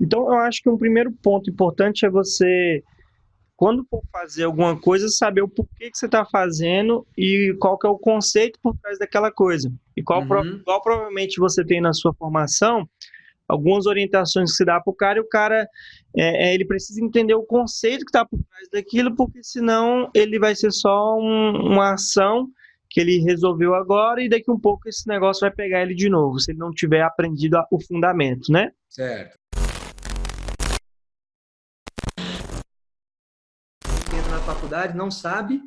Então, eu acho que um primeiro ponto importante é você, quando for fazer alguma coisa, saber o porquê que você está fazendo e qual que é o conceito por trás daquela coisa. E Uhum. qual provavelmente você tem na sua formação, algumas orientações que se dá para o cara, e o cara ele precisa entender o conceito que está por trás daquilo, porque senão ele vai ser só uma ação que ele resolveu agora e daqui um pouco esse negócio vai pegar ele de novo, se ele não tiver aprendido o fundamento, né? Certo. Entra na faculdade, não sabe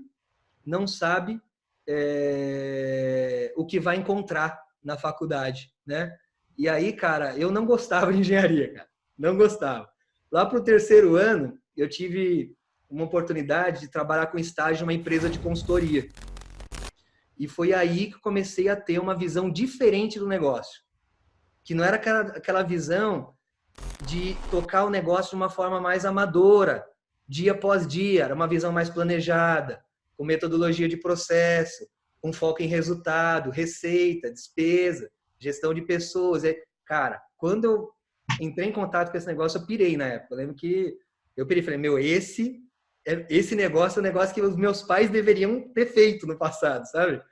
o que vai encontrar na faculdade, né? E aí, cara, eu não gostava de engenharia, cara. Não gostava. Lá pro terceiro ano, eu tive uma oportunidade de trabalhar com estágio numa empresa de consultoria. E foi aí que eu comecei a ter uma visão diferente do negócio. Que não era aquela visão de tocar o negócio de uma forma mais amadora, dia após dia. Era uma visão mais planejada, com metodologia de processo, com foco em resultado, receita, despesa, gestão de pessoas. Cara, quando eu entrei em contato com esse negócio, eu pirei na época. Eu lembro que eu pirei, falei, meu, esse negócio é um negócio que os meus pais deveriam ter feito no passado, sabe?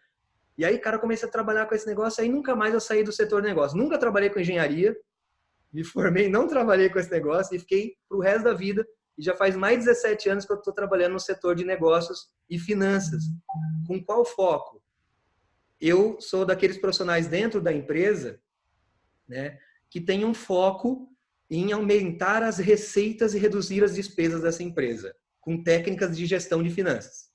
E aí, cara, eu comecei a trabalhar com esse negócio, aí nunca mais eu saí do setor de negócio. Nunca trabalhei com engenharia, me formei, não trabalhei com esse negócio e fiquei pro resto da vida. E já faz mais de 17 anos que eu estou trabalhando no setor de negócios e finanças. Com qual foco? Eu sou daqueles profissionais dentro da empresa, né, que tem um foco em aumentar as receitas e reduzir as despesas dessa empresa, com técnicas de gestão de finanças.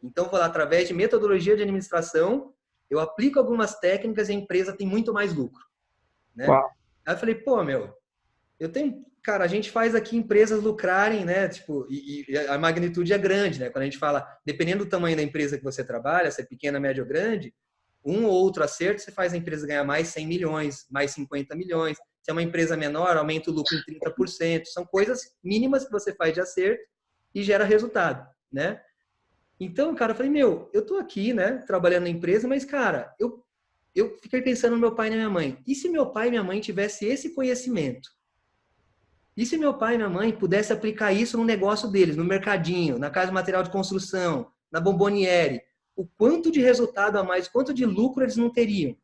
Então, vou lá, através de metodologia de administração, eu aplico algumas técnicas e a empresa tem muito mais lucro, né? Uau. Aí eu falei, pô, meu, cara, a gente faz aqui empresas lucrarem, né? Tipo, e a magnitude é grande, né? Quando a gente fala, dependendo do tamanho da empresa que você trabalha, se é pequena, média ou grande, um ou outro acerto você faz a empresa ganhar mais 100 milhões, mais 50 milhões. Se é uma empresa menor, aumenta o lucro em 30%. São coisas mínimas que você faz de acerto e gera resultado, né? Então, cara, eu falei, meu, eu tô aqui, né, trabalhando na empresa, mas, cara, eu fiquei pensando no meu pai e na minha mãe. E se meu pai e minha mãe tivessem esse conhecimento? E se meu pai e minha mãe pudessem aplicar isso no negócio deles, no mercadinho, na casa de material de construção, na Bomboniere, o quanto de resultado a mais, quanto de lucro eles não teriam?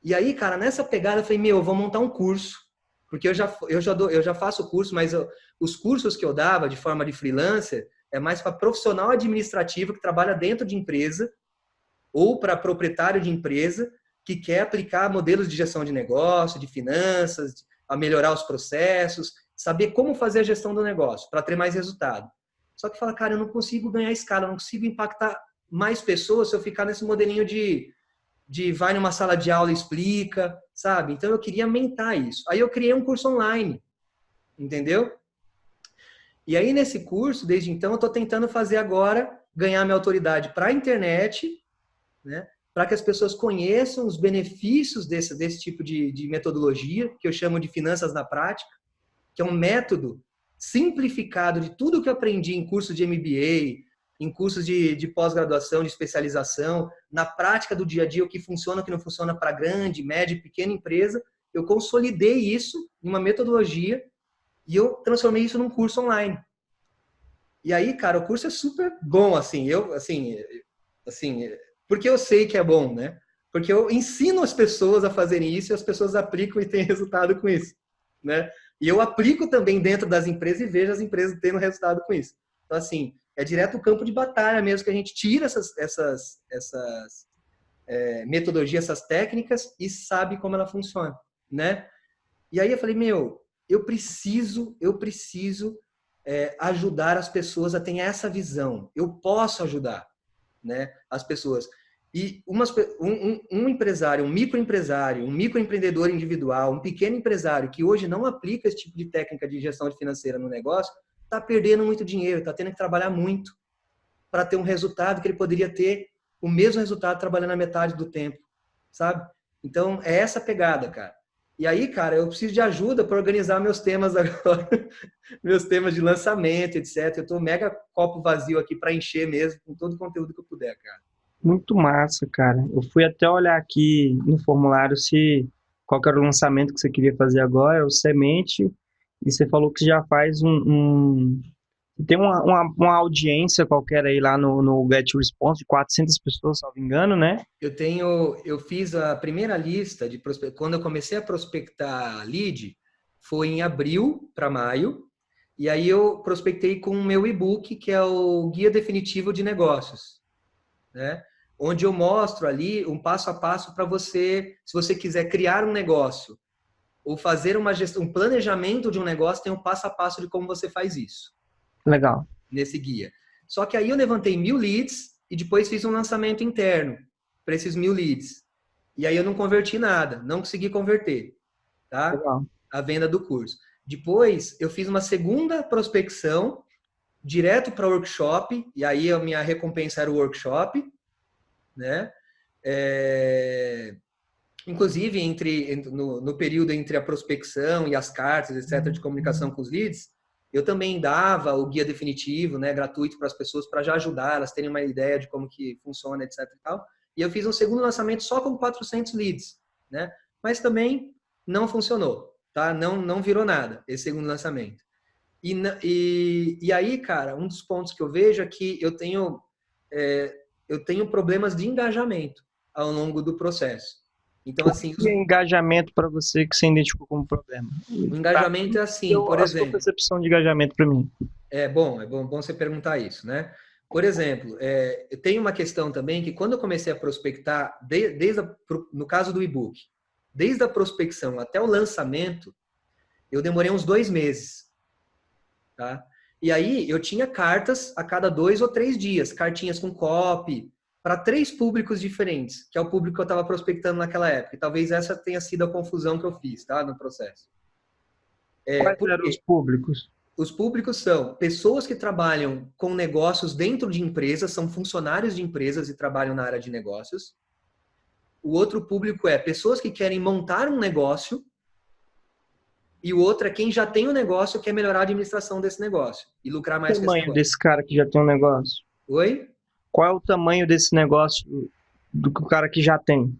E aí, cara, nessa pegada eu falei, meu, eu vou montar um curso, porque eu já faço curso, mas os cursos que eu dava de forma de freelancer é mais para profissional administrativo que trabalha dentro de empresa ou para proprietário de empresa que quer aplicar modelos de gestão de negócio, de finanças, a melhorar os processos, saber como fazer a gestão do negócio para ter mais resultado. Só que fala, cara, eu não consigo ganhar escala, eu não consigo impactar mais pessoas se eu ficar nesse modelinho de vai numa sala de aula e explica, sabe? Então eu queria aumentar isso. Aí eu criei um curso online, entendeu? E aí nesse curso, desde então, eu estou tentando fazer agora ganhar minha autoridade para a internet, né? Para que as pessoas conheçam os benefícios desse tipo de metodologia, que eu chamo de finanças na prática, que é um método simplificado de tudo que eu aprendi em cursos de MBA, em cursos de pós-graduação, de especialização, na prática do dia a dia, o que funciona, o que não funciona para grande, média e pequena empresa. Eu consolidei isso em uma metodologia e eu transformei isso num curso online. E aí, cara, o curso é super bom, assim, porque eu sei que é bom, né? Porque eu ensino as pessoas a fazerem isso e as pessoas aplicam e têm resultado com isso, né? E eu aplico também dentro das empresas e vejo as empresas tendo resultado com isso. Então, assim, é direto o campo de batalha mesmo que a gente tira essas metodologias, essas técnicas e sabe como ela funciona, né? E aí eu falei, meu, eu preciso ajudar as pessoas a ter essa visão. Eu posso ajudar, né, as pessoas. E um empresário, um microempresário, um microempreendedor individual, um pequeno empresário que hoje não aplica esse tipo de técnica de gestão financeira no negócio, está perdendo muito dinheiro, está tendo que trabalhar muito para ter um resultado que ele poderia ter o mesmo resultado trabalhando a metade do tempo, sabe? Então, é essa pegada, cara. E aí, cara, eu preciso de ajuda para organizar meus temas agora, meus temas de lançamento, etc. Eu tô mega copo vazio aqui para encher mesmo com todo o conteúdo que eu puder, cara. Muito massa, cara. Eu fui até olhar aqui no formulário se qual que era o lançamento que você queria fazer agora, o semente, e você falou que já faz tem uma audiência qualquer aí lá no Get Response de 400 pessoas, se não me engano, né? Eu fiz a primeira lista de quando eu comecei a prospectar lead, foi em abril para maio, e aí eu prospectei com o meu e-book, que é o Guia Definitivo de Negócios, né? Onde eu mostro ali um passo a passo para você, se você quiser criar um negócio ou fazer uma gestão, um planejamento de um negócio, tem um passo a passo de como você faz isso. Legal. Nesse guia. Só que aí eu levantei 1.000 leads e depois fiz um lançamento interno para esses 1.000 leads. E aí eu não converti nada, não consegui converter, tá? Legal. A venda do curso. Depois eu fiz uma segunda prospecção direto para o workshop, e aí a minha recompensa era o workshop, né? Inclusive, no período entre a prospecção e as cartas, etc., de comunicação com os leads, eu também dava o guia definitivo, né, gratuito para as pessoas, para já ajudar elas terem uma ideia de como que funciona, etc. E tal. E eu fiz um segundo lançamento só com 400 leads, né? Mas também não funcionou, tá? Não virou nada esse segundo lançamento. E aí, cara, um dos pontos que eu vejo é que eu tenho problemas de engajamento ao longo do processo. Então, O assim, que é engajamento para você que você identificou como problema? o engajamento é assim, por A sua exemplo, percepção de engajamento para mim. é bom você perguntar isso, né? Por exemplo, eu tenho uma questão também que quando eu comecei a prospectar, no caso do e-book, desde a prospecção até o lançamento, eu demorei uns 2 meses, tá? E aí eu tinha cartas a cada 2 ou 3 dias, cartinhas com copy, para 3 públicos diferentes, que é o público que eu estava prospectando naquela época. E talvez essa tenha sido a confusão que eu fiz, tá? No processo. Quais Por eram os quê? públicos? Os públicos são pessoas que trabalham com negócios dentro de empresas, são funcionários de empresas e trabalham na área de negócios. O outro público é pessoas que querem montar um negócio. E o outro é quem já tem o negócio e quer melhorar a administração desse negócio e lucrar O mais com esse tamanho negócio. desse cara que já tem um negócio? Oi? Qual é o tamanho desse negócio do que o cara que já tem?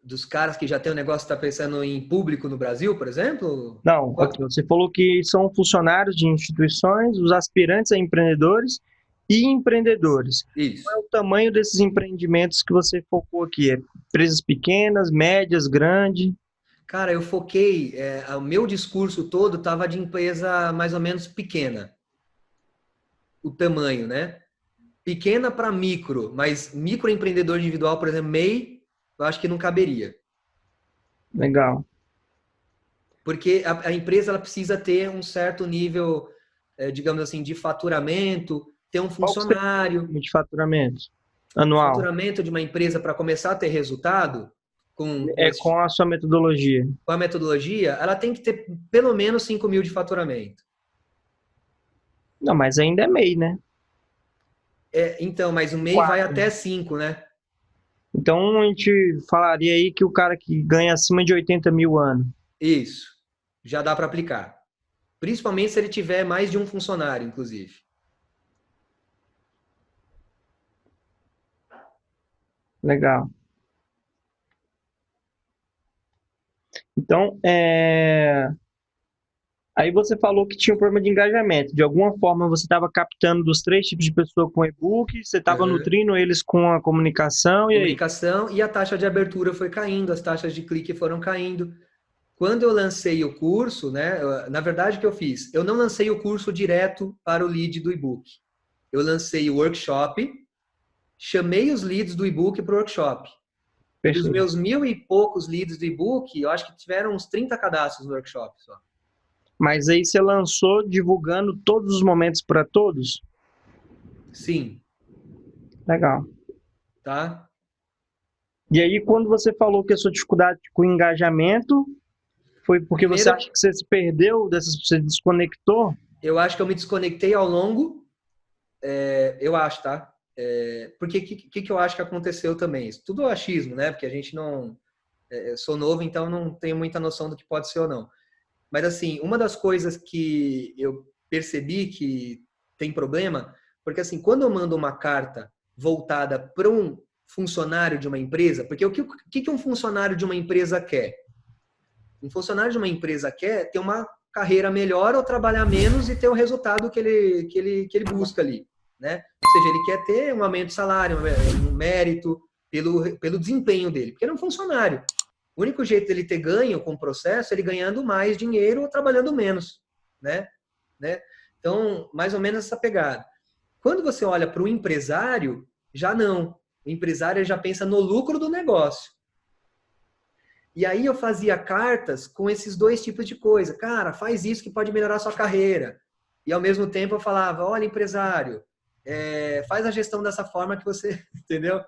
Dos caras que já tem o negócio, está pensando em público no Brasil, por exemplo? Não, aqui, você falou que são funcionários de instituições, os aspirantes a empreendedores e empreendedores. Qual Isso. é o tamanho desses empreendimentos que você focou aqui? É empresas pequenas, médias, grandes? Cara, eu foquei, o meu discurso todo estava de empresa mais ou menos pequena. O tamanho, né? Pequena para micro, mas microempreendedor individual, por exemplo, MEI, eu acho que não caberia. Legal. Porque a empresa ela precisa ter um certo nível, digamos assim, de faturamento, ter um Qual que seria o funcionário. volume de faturamento anual? Faturamento de uma empresa para começar a ter resultado É com a sua metodologia. com a metodologia, ela tem que ter pelo menos 5 mil de faturamento. Não, mas ainda é MEI, né? Então, mas o MEI vai 4. até 5, né? Então a gente falaria aí que o cara que ganha acima de 80 mil ano. Isso. Já dá para aplicar. Principalmente se ele tiver mais de um funcionário, inclusive. Legal. Então, aí você falou que tinha um problema de engajamento. De alguma forma, você estava captando dos 3 tipos de pessoa com e-book, você estava Uhum. nutrindo eles com a comunicação, e aí? Comunicação e a taxa de abertura foi caindo, as taxas de clique foram caindo. Quando eu lancei o curso, né, na verdade o que eu fiz? Eu não lancei o curso direto para o lead do e-book. Eu lancei o workshop, chamei os leads do e-book para o workshop. E dos Perfeito. meus 1.000 e poucos leads do e-book, eu acho que tiveram uns 30 cadastros no workshop só. Mas aí você lançou divulgando todos os momentos para todos? Sim. Legal. Tá? E aí, quando você falou que a sua dificuldade com engajamento foi porque você Primeiro, acha que você se perdeu, você desconectou? eu acho que eu me desconectei ao longo, eu acho, tá? Porque que eu acho que aconteceu também? Isso tudo é achismo, né? Porque a gente não... eu sou novo, então não tenho muita noção do que pode ser ou não. Mas, assim, uma das coisas que eu percebi que tem problema, porque, assim, quando eu mando uma carta voltada para funcionário de uma empresa? Porque o que um funcionário de uma empresa quer? Um funcionário de uma empresa quer ter uma carreira melhor ou trabalhar menos e ter o resultado que ele busca ali, né? Ou seja, ele quer ter um aumento de salário, um mérito pelo desempenho dele, porque ele é um funcionário. O único jeito dele ter ganho com o processo é ele ganhando mais dinheiro ou trabalhando menos, né? Então, mais ou menos essa pegada. Quando você olha para o empresário, já não. O empresário já pensa no lucro do negócio. E aí eu fazia cartas com esses dois tipos de coisa. Cara, faz isso que pode melhorar a sua carreira. E ao mesmo tempo eu falava, olha, empresário, faz a gestão dessa forma que você... Entendeu?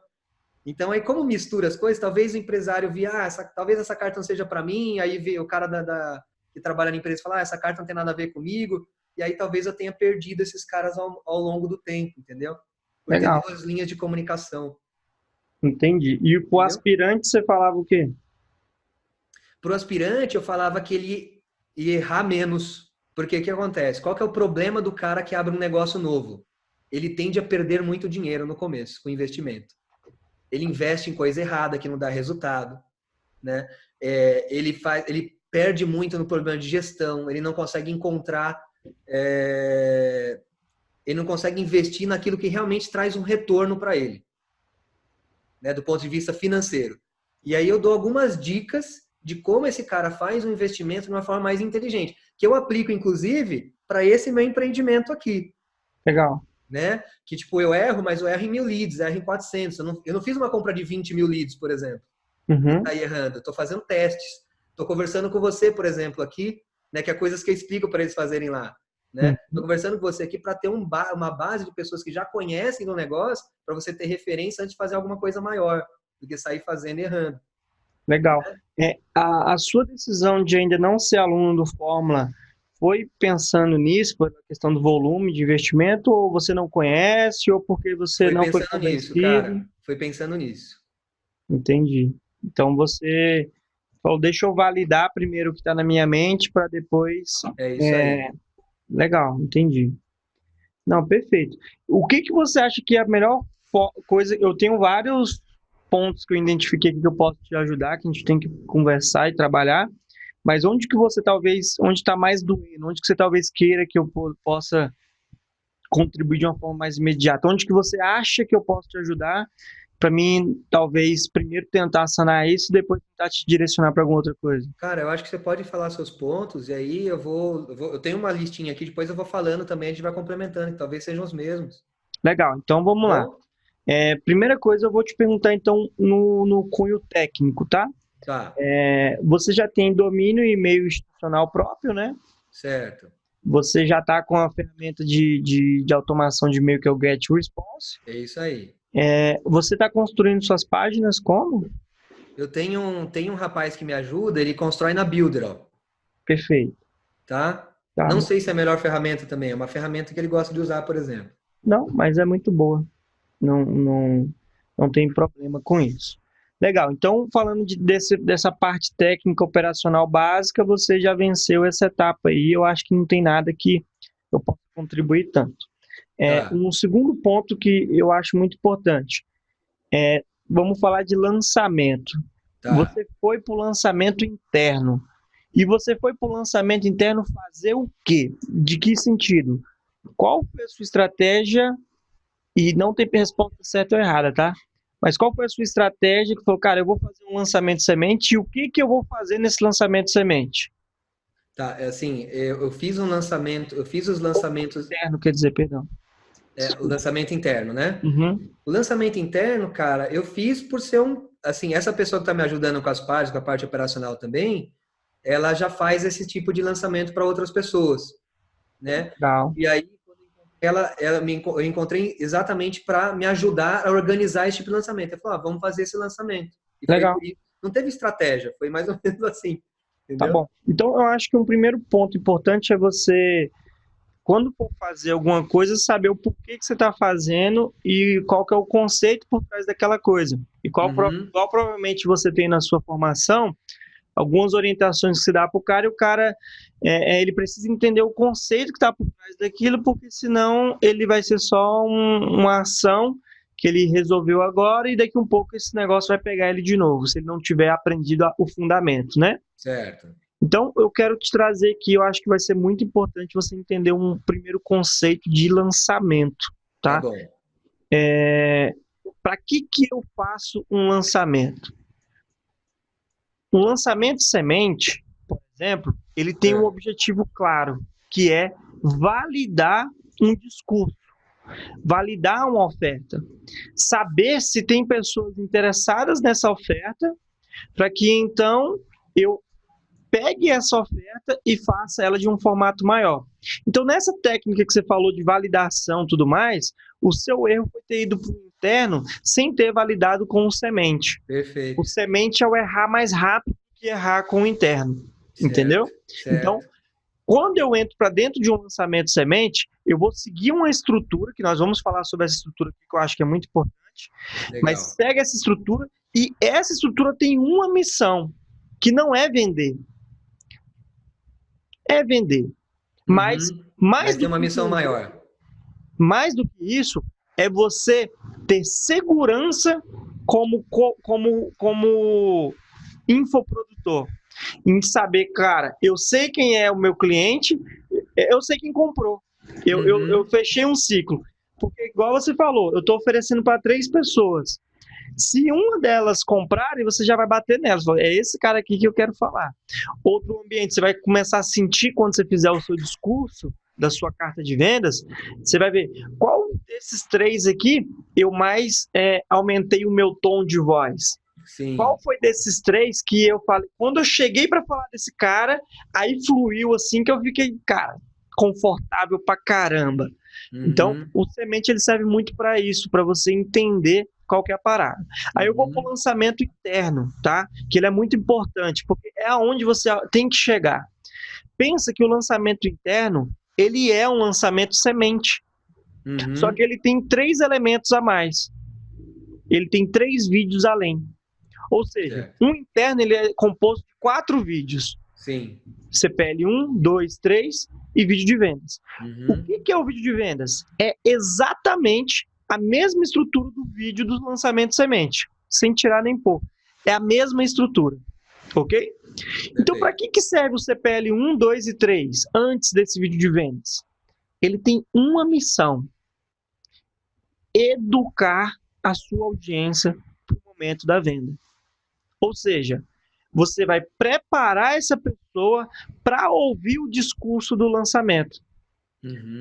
Então aí como mistura as coisas, talvez o empresário via, talvez essa carta não seja para mim, aí vê o cara que trabalha na empresa fala, essa carta não tem nada a ver comigo, e aí talvez eu tenha perdido esses caras ao longo do tempo, entendeu? Por ter Legal. duas linhas de comunicação. Entendi. E pro aspirante você falava o quê? Pro aspirante eu falava que ele ia errar menos. Porque o que acontece? Qual que é o problema do cara que abre um negócio novo? Ele tende a perder muito dinheiro no começo, com investimento. Ele investe em coisa errada que não dá resultado, né? Ele perde muito no problema de gestão, ele não consegue encontrar, ele não consegue investir naquilo que realmente traz um retorno para ele, né? Do ponto de vista financeiro. E aí eu dou algumas dicas de como esse cara faz um investimento de uma forma mais inteligente, que eu aplico, inclusive, para esse meu empreendimento aqui. Legal. Né? Que tipo, eu erro, mas eu erro em 1000 leads, erro em 400. Eu não fiz uma compra de 20 mil leads, por exemplo. Uhum. Tá errando. Estou fazendo testes. Estou conversando com você, por exemplo, aqui, né? Que é coisas que eu explico para eles fazerem lá. Né? Estou conversando com você aqui para ter uma base de pessoas que já conhecem o negócio, para você ter referência antes de fazer alguma coisa maior, do que sair fazendo e errando. Legal. A sua decisão de ainda não ser aluno do Fórmula foi pensando nisso, por questão do volume de investimento, ou você não conhece, ou porque você não foi pensando nisso, convencido? cara. Foi pensando nisso. Entendi. Então você falou, deixa eu validar primeiro o que está na minha mente para depois. É isso aí. Legal, entendi. Não, perfeito. O que você acha que é a melhor coisa? Eu tenho vários pontos que eu identifiquei que eu posso te ajudar, que a gente tem que conversar e trabalhar. Mas onde que você onde está mais doendo? Onde que você talvez queira que eu possa contribuir de uma forma mais imediata? Onde que você acha que eu posso te ajudar? Para mim, talvez primeiro tentar sanar isso e depois tentar te direcionar para alguma outra coisa. Cara, eu acho que você pode falar seus pontos e aí eu tenho uma listinha aqui, depois eu vou falando também, a gente vai complementando, que talvez sejam os mesmos. Legal, então vamos lá. Primeira coisa, eu vou te perguntar então no cunho técnico, tá? Tá. Você já tem domínio e e-mail institucional próprio, né? Certo. Você já está com a ferramenta de automação de e-mail que é o GetResponse. É isso aí. Você está construindo suas páginas como? Eu tenho um rapaz que me ajuda, ele constrói na Builder, ó. Perfeito. Tá? Tá. Não sei se é a melhor ferramenta também, é uma ferramenta que ele gosta de usar, por exemplo. Não, mas é muito boa. Não tem problema com isso. Legal, então falando dessa parte técnica operacional básica, você já venceu essa etapa aí, eu acho que não tem nada que eu possa contribuir tanto. Um segundo ponto que eu acho muito importante, vamos falar de lançamento. Tá. Você foi para o lançamento interno, e você foi para o lançamento interno fazer o quê? De que sentido? Qual foi a sua estratégia? E não tem resposta certa ou errada, tá? Mas qual foi a sua estratégia que falou, cara, eu vou fazer um lançamento semente e o que eu vou fazer nesse lançamento semente? Tá, assim, eu fiz os lançamentos... Interno, quer dizer, perdão. O lançamento interno, né? Uhum. O lançamento interno, cara, eu fiz por ser assim, essa pessoa que está me ajudando com as páginas, com a parte operacional também, ela já faz esse tipo de lançamento para outras pessoas, né? Legal. E aí, eu encontrei exatamente para me ajudar a organizar esse tipo de lançamento. Eu falei, vamos fazer esse lançamento. E legal. Não teve estratégia, foi mais ou menos assim. Entendeu? Tá bom. Então, eu acho que um primeiro ponto importante é você, quando for fazer alguma coisa, saber o porquê que você está fazendo e qual que é o conceito por trás daquela coisa. E qual provavelmente você tem na sua formação, algumas orientações que se dá para o cara, e o cara ele precisa entender o conceito que está por trás daquilo, porque senão ele vai ser só uma ação que ele resolveu agora e daqui um pouco esse negócio vai pegar ele de novo, se ele não tiver aprendido o fundamento, né? Certo. Então, eu quero te trazer aqui, eu acho que vai ser muito importante você entender um primeiro conceito de lançamento, Tá tá? bom. Para que eu faço um lançamento? Um lançamento semente, por exemplo, ele tem um objetivo claro, que é validar um discurso, validar uma oferta, saber se tem pessoas interessadas nessa oferta, para que então eu pegue essa oferta e faça ela de um formato maior. Então, nessa técnica que você falou de validação e tudo mais, o seu erro foi ter ido para o interno sem ter validado com o semente. Perfeito. O semente é o errar mais rápido que errar com o interno, Certo, entendeu? certo. Então, quando eu entro para dentro de um lançamento semente, eu vou seguir uma estrutura, que nós vamos falar sobre essa estrutura aqui, que eu acho que é muito importante, Legal. mas segue essa estrutura, e essa estrutura tem uma missão, que não é vender. É vender. Mas, Mas tem uma missão maior. Mais do que isso, é você ter segurança como infoprodutor. Em saber, cara, eu sei quem é o meu cliente, eu sei quem comprou. Eu fechei um ciclo. Porque, igual você falou, eu estou oferecendo para 3 pessoas. Se uma delas comprar, você já vai bater nelas. É esse cara aqui que eu quero falar. Outro ambiente, você vai começar a sentir quando você fizer o seu discurso da sua carta de vendas, você vai ver qual desses 3 aqui eu mais aumentei o meu tom de voz. Sim. Qual foi desses 3 que eu falei? Quando eu cheguei para falar desse cara, aí fluiu assim que eu fiquei, cara, confortável pra caramba. Então, o semente ele serve muito para isso, para você entender qual que é a parada. Aí eu vou para o lançamento interno, tá? Que ele é muito importante, porque é aonde você tem que chegar. Pensa que o lançamento interno, ele é um lançamento semente. Só que ele tem 3 elementos a mais. Ele tem 3 vídeos além. Ou seja, um interno ele é composto de 4 vídeos. Sim. CPL 1, 2, 3 e vídeo de vendas. O que é o vídeo de vendas? É exatamente a mesma estrutura do vídeo do lançamento semente, sem tirar nem pôr. É a mesma estrutura, ok? Então, para que serve o CPL 1, 2 e 3 antes desse vídeo de vendas? Ele tem uma missão: educar a sua audiência para o momento da venda. Ou seja, você vai preparar essa pessoa para ouvir o discurso do lançamento.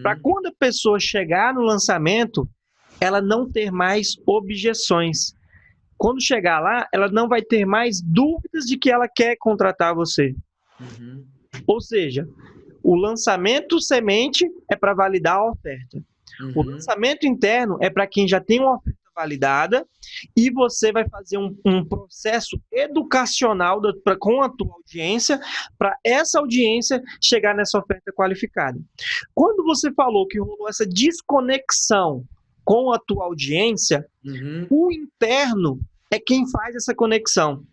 Para quando a pessoa chegar no lançamento, ela não ter mais objeções. Quando chegar lá, ela não vai ter mais dúvidas de que ela quer contratar você. Ou seja, o lançamento semente é para validar a oferta. O lançamento interno é para quem já tem uma oferta validada e você vai fazer um processo educacional com a tua audiência para essa audiência chegar nessa oferta qualificada. Quando você falou que rolou essa desconexão com a tua audiência, o interno é quem faz essa conexão.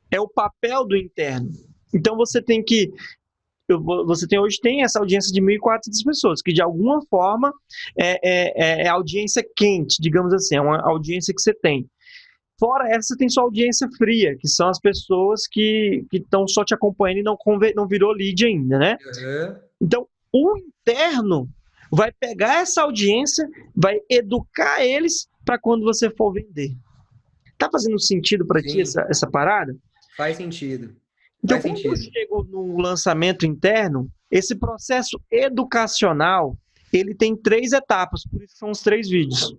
É o papel do interno. Então você tem que hoje tem essa audiência de 1.400 pessoas, que de alguma forma é audiência quente, digamos assim, é uma audiência que você tem. Fora essa, tem sua audiência fria, que são as pessoas que estão só te acompanhando e não virou lead ainda, né? Então, o interno vai pegar essa audiência, vai educar eles para quando você for vender. Tá fazendo sentido para ti essa parada? Faz sentido. Então, quando eu chego no lançamento interno, esse processo educacional, ele tem 3 etapas, por isso são os 3 vídeos.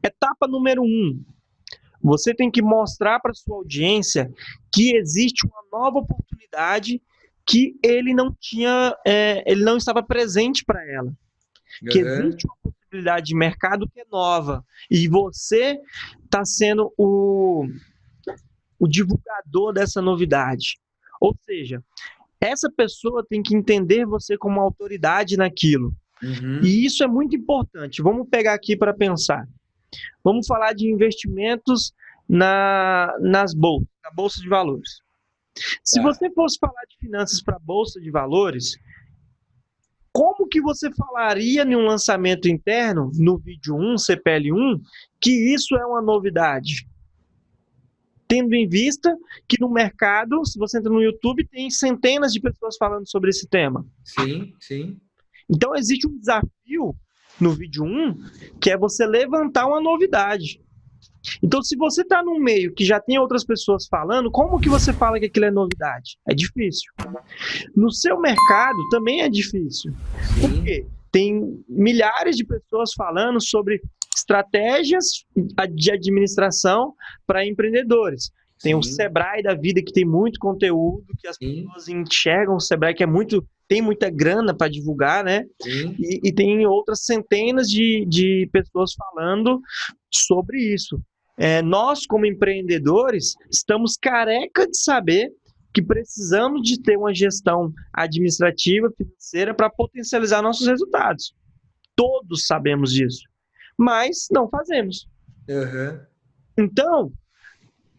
Etapa número 1, você tem que mostrar para sua audiência que existe uma nova oportunidade que ele não estava presente para ela. Que existe uma possibilidade de mercado que é nova. E você está sendo o divulgador dessa novidade. Ou seja, essa pessoa tem que entender você como autoridade naquilo. E isso é muito importante. Vamos pegar aqui para pensar. Vamos falar de investimentos na bolsa de valores. Se você fosse falar de finanças para a bolsa de valores, como que você falaria em um lançamento interno, no vídeo 1, CPL1, que isso é uma novidade? Tendo em vista que no mercado, se você entra no YouTube, tem centenas de pessoas falando sobre esse tema. Sim, sim. Então, existe um desafio no vídeo 1, que é você levantar uma novidade. Então, se você está num meio que já tem outras pessoas falando, como que você fala que aquilo é novidade? É difícil. No seu mercado também é difícil. Por Sim. quê? Tem milhares de pessoas falando sobre estratégias de administração para empreendedores. Tem o Sim. Sebrae da vida, que tem muito conteúdo, que as Sim. pessoas enxergam o Sebrae, que é muito, tem muita grana para divulgar, né? Sim. E tem outras centenas de pessoas falando sobre isso. Nós, como empreendedores, estamos careca de saber que precisamos de ter uma gestão administrativa, financeira, para potencializar nossos resultados. Todos sabemos disso, mas não fazemos. Uhum. Então,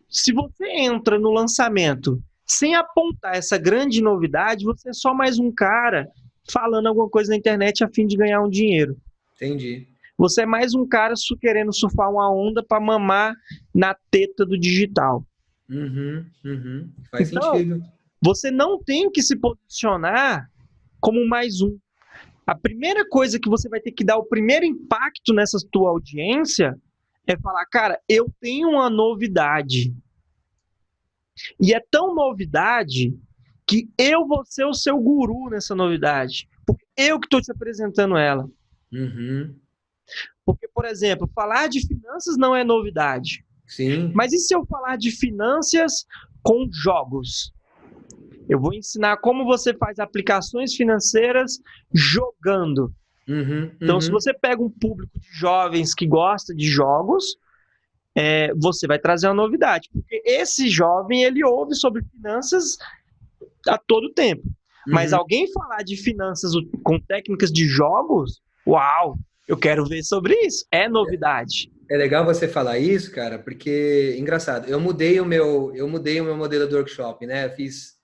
se você entra no lançamento sem apontar essa grande novidade, você é só mais um cara falando alguma coisa na internet a fim de ganhar um dinheiro. Entendi. Você é mais um cara querendo surfar uma onda para mamar na teta do digital. Uhum. Uhum. Faz Então, sentido. você não tem que se posicionar como mais um. A primeira coisa que você vai ter que dar o primeiro impacto nessa tua audiência é falar, cara, eu tenho uma novidade. E é tão novidade que eu vou ser o seu guru nessa novidade. Porque eu que estou te apresentando ela. Uhum. Porque, por exemplo, falar de finanças não é novidade. Sim. Mas e se eu falar de finanças com jogos? Eu vou ensinar como você faz aplicações financeiras jogando. Uhum. Então, se Uhum. você pega um público de jovens que gosta de jogos, você vai trazer uma novidade. Porque esse jovem, ele ouve sobre finanças a todo tempo. Mas Uhum. alguém falar de finanças com técnicas de jogos, uau, eu quero ver sobre isso. É novidade. É legal você falar isso, cara, porque engraçado. Eu mudei o meu modelo do workshop, né? Eu fiz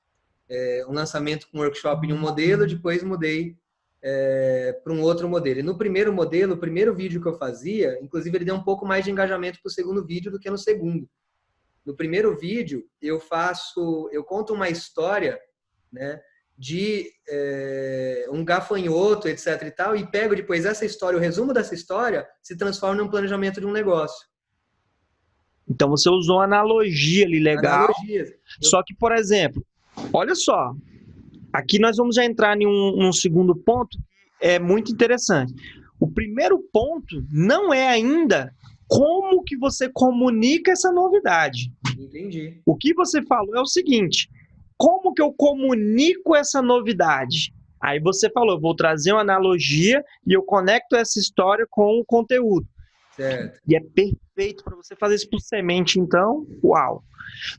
um lançamento com workshop em um modelo, depois mudei para um outro modelo. E no primeiro modelo, o primeiro vídeo que eu fazia, inclusive ele deu um pouco mais de engajamento para o segundo vídeo do que no segundo. No primeiro vídeo, eu conto uma história, né, de um gafanhoto, etc e tal, e pego depois essa história, o resumo dessa história se transforma num planejamento de um negócio. Então você usou uma analogia ali legal. Analogias. Só que, por exemplo, olha só, aqui nós vamos já entrar em um segundo ponto que é muito interessante. O primeiro ponto não é ainda como que você comunica essa novidade. Entendi. O que você falou é o seguinte: como que eu comunico essa novidade? Aí você falou, vou trazer uma analogia e eu conecto essa história com o conteúdo. Certo. E é perfeito para você fazer isso por semente, então, uau.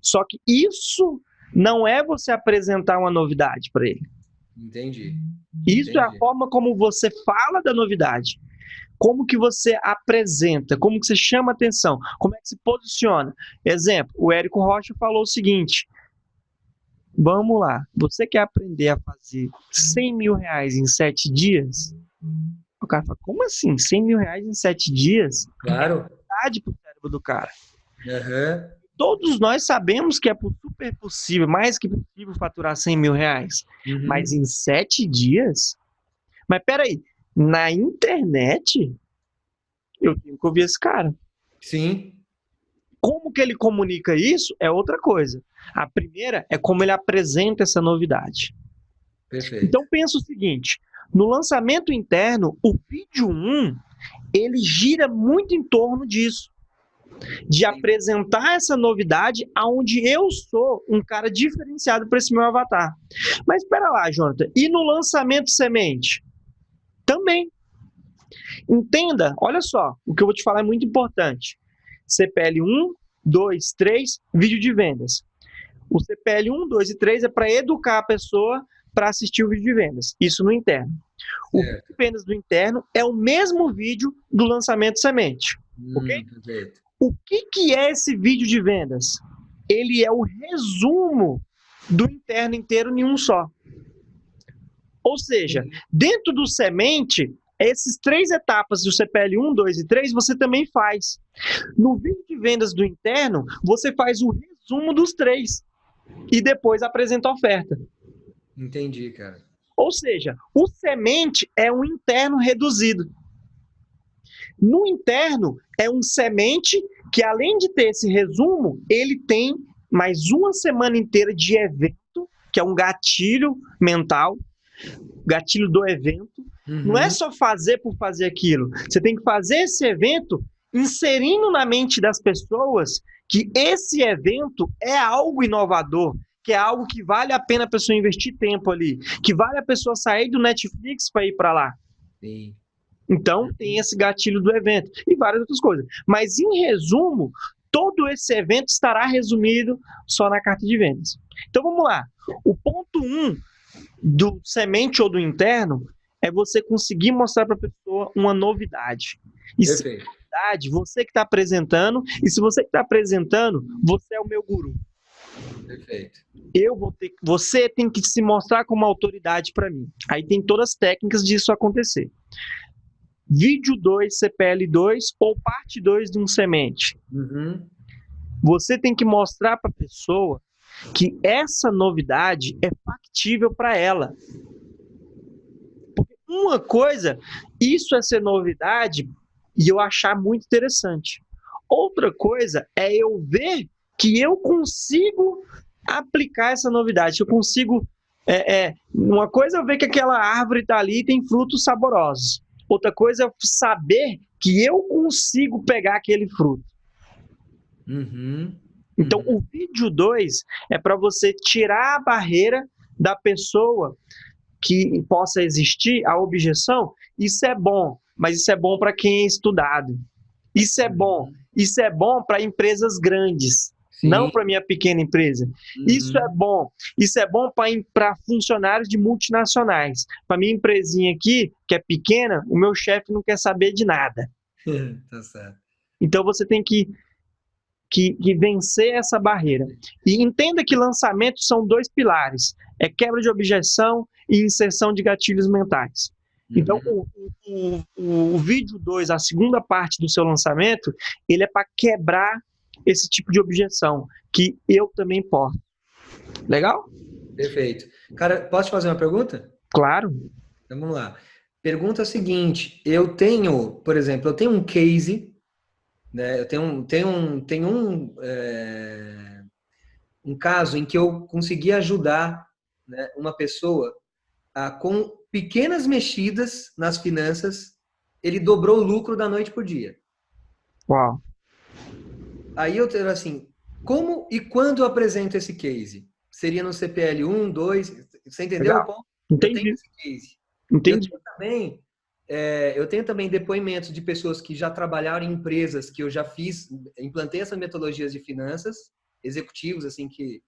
Só que isso não é você apresentar uma novidade para ele. Entendi. Isso é a forma como você fala da novidade. Como que você apresenta, como que você chama atenção, como é que se posiciona. Exemplo, o Érico Rocha falou o seguinte: vamos lá, você quer aprender a fazer 100 mil reais em 7 dias? O cara fala, como assim? 100 mil reais em 7 dias? Claro. É verdade pro cérebro do cara. Uhum. Todos nós sabemos que é super possível, mais que possível, faturar 100 mil reais. Uhum. Mas em 7 dias? Mas peraí, na internet, eu tenho que ouvir esse cara. Sim. Como que ele comunica isso é outra coisa. A primeira é como ele apresenta essa novidade. Perfeito. Então pensa o seguinte, no lançamento interno, o vídeo 1, ele gira muito em torno disso. De apresentar essa novidade aonde eu sou um cara diferenciado para esse meu avatar. Mas espera lá, Jonathan, e no lançamento semente? Também. Entenda, olha só, o que eu vou te falar é muito importante. CPL 1, 2, 3, vídeo de vendas. O CPL 1, 2 e 3 é para educar a pessoa para assistir o vídeo de vendas. Isso no interno. O vídeo de vendas do interno é o mesmo vídeo do lançamento semente. Ok? Perfeito. O que é esse vídeo de vendas? Ele é o resumo do interno inteiro em um só. Ou seja, dentro do semente, essas 3 etapas do CPL 1, 2 e 3, você também faz. No vídeo de vendas do interno, você faz o resumo dos 3 e depois apresenta a oferta. Entendi, cara. Ou seja, o semente é um interno reduzido. No interno, é um semente que, além de ter esse resumo, ele tem mais uma semana inteira de evento, que é um gatilho mental, gatilho do evento. Não é só fazer por fazer aquilo. Você tem que fazer esse evento inserindo na mente das pessoas que esse evento é algo inovador, que é algo que vale a pena a pessoa investir tempo ali, que vale a pessoa sair do Netflix para ir para lá. Sim. Então, tem esse gatilho do evento e várias outras coisas. Mas, em resumo, todo esse evento estará resumido só na carta de vendas. Então, vamos lá. O ponto 1 do semente ou do interno é você conseguir mostrar para a pessoa uma novidade. E se é novidade, você que está apresentando, e se você que está apresentando, você é o meu guru. Perfeito. Você tem que se mostrar como autoridade para mim. Aí tem todas as técnicas disso acontecer. Vídeo 2, CPL 2 ou parte 2 de um semente. Você tem que mostrar para a pessoa que essa novidade é factível para ela. Porque uma coisa, isso é ser novidade e eu achar muito interessante. Outra coisa é eu ver que eu consigo aplicar essa novidade, eu consigo... uma coisa é eu ver que aquela árvore está ali e tem frutos saborosos. Outra coisa é eu saber que eu consigo pegar aquele fruto. Então, o vídeo 2 é para você tirar a barreira da pessoa que possa existir a objeção. Isso é bom, mas isso é bom para quem é estudado. Isso é bom para empresas grandes, não para minha pequena empresa. Isso é bom para funcionários de multinacionais. Para minha empresinha aqui, que é pequena, o meu chefe não quer saber de nada. Tá certo. Então, você tem que vencer essa barreira. E entenda que lançamentos são 2 pilares. É quebra de objeção e inserção de gatilhos mentais. Então, o vídeo 2, a segunda parte do seu lançamento, ele é para quebrar esse tipo de objeção, que eu também posso. Legal? Perfeito. Cara, posso te fazer uma pergunta? Claro. Então, vamos lá. Pergunta seguinte, por exemplo, eu tenho um case, né? Eu tenho um caso em que eu consegui ajudar, né, uma pessoa com pequenas mexidas nas finanças, ele dobrou o lucro da noite pro dia. Uau. Aí eu tenho assim, como e quando eu apresento esse case? Seria no CPL 1, 2, você entendeu o ponto? Entendi. Eu tenho esse case. Entendi. Eu tenho também depoimentos de pessoas que já trabalharam em empresas que eu já implantei essas metodologias de finanças, executivos, assim, que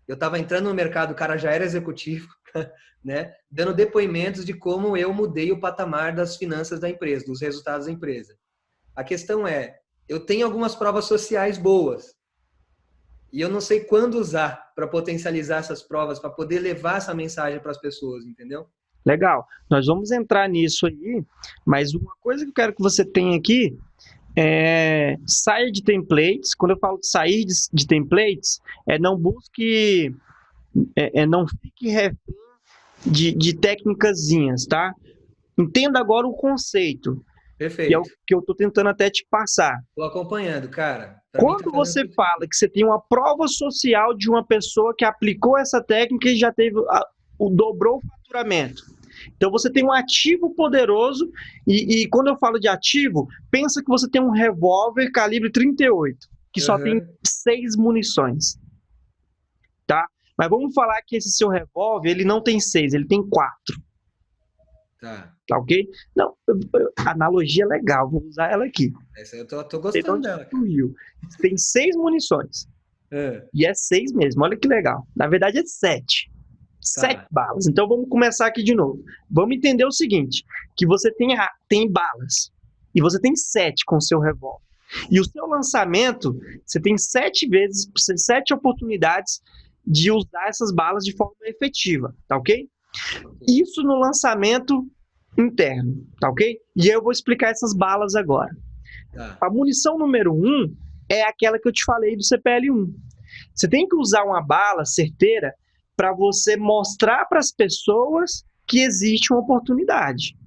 eu estava entrando no mercado, o cara já era executivo, né? Dando depoimentos de como eu mudei o patamar das finanças da empresa, dos resultados da empresa. A questão é, eu tenho algumas provas sociais boas e eu não sei quando usar para potencializar essas provas, para poder levar essa mensagem para as pessoas, entendeu? Legal. Nós vamos entrar nisso aí, mas uma coisa que eu quero que você tenha aqui é sair de templates. Quando eu falo de sair de templates, não busque, não fique refém de técnicazinhas, tá? Entenda agora o conceito. Perfeito. Que é o que eu estou tentando até te passar. Estou acompanhando, cara. Quando você fala que você tem uma prova social de uma pessoa que aplicou essa técnica e já teve dobrou o faturamento. Então você tem um ativo poderoso e quando eu falo de ativo, pensa que você tem um revólver calibre 38, que só tem 6 munições. Tá? Mas vamos falar que esse seu revólver, ele não tem 6, ele tem 4. Tá ok? Não, a analogia é legal, vou usar ela aqui. Essa eu tô gostando dela. Tem 6 munições. E é 6 mesmo, olha que legal. Na verdade é 7. 7 balas. Então vamos começar aqui de novo. Vamos entender o seguinte, que você tem balas e você tem 7 com o seu revólver. E o seu lançamento, você tem 7 vezes, 7 oportunidades de usar essas balas de forma efetiva, tá ok? Isso no lançamento interno, tá ok? E eu vou explicar essas balas agora. Tá. A munição número 1 é aquela que eu te falei do CPL-1. Você tem que usar uma bala certeira para você mostrar para as pessoas que existe uma oportunidade.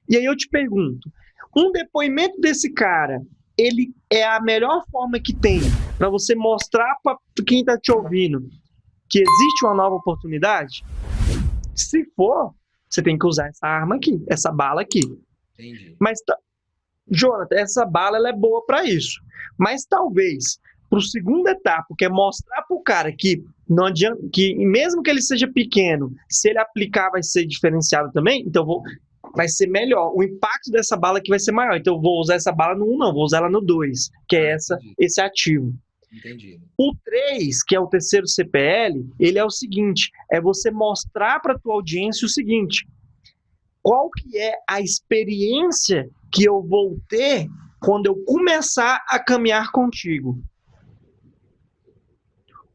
E aí eu te pergunto, um depoimento desse cara, ele é a melhor forma que tem para você mostrar para quem está te ouvindo que existe uma nova oportunidade? Se for, você tem que usar essa arma aqui, essa bala aqui. Entendi. Mas, Jonathan, essa bala ela é boa para isso. Mas talvez para o segundo etapa, que é mostrar para o cara que não adianta, que mesmo que ele seja pequeno, se ele aplicar vai ser diferenciado também, então vai ser melhor. O impacto dessa bala aqui vai ser maior. Então eu vou usar essa bala no 1, não, vou usar ela no 2, que é esse ativo. Entendi. O 3, que é o terceiro CPL, ele é o seguinte, é você mostrar para a tua audiência o seguinte, qual que é a experiência que eu vou ter quando eu começar a caminhar contigo.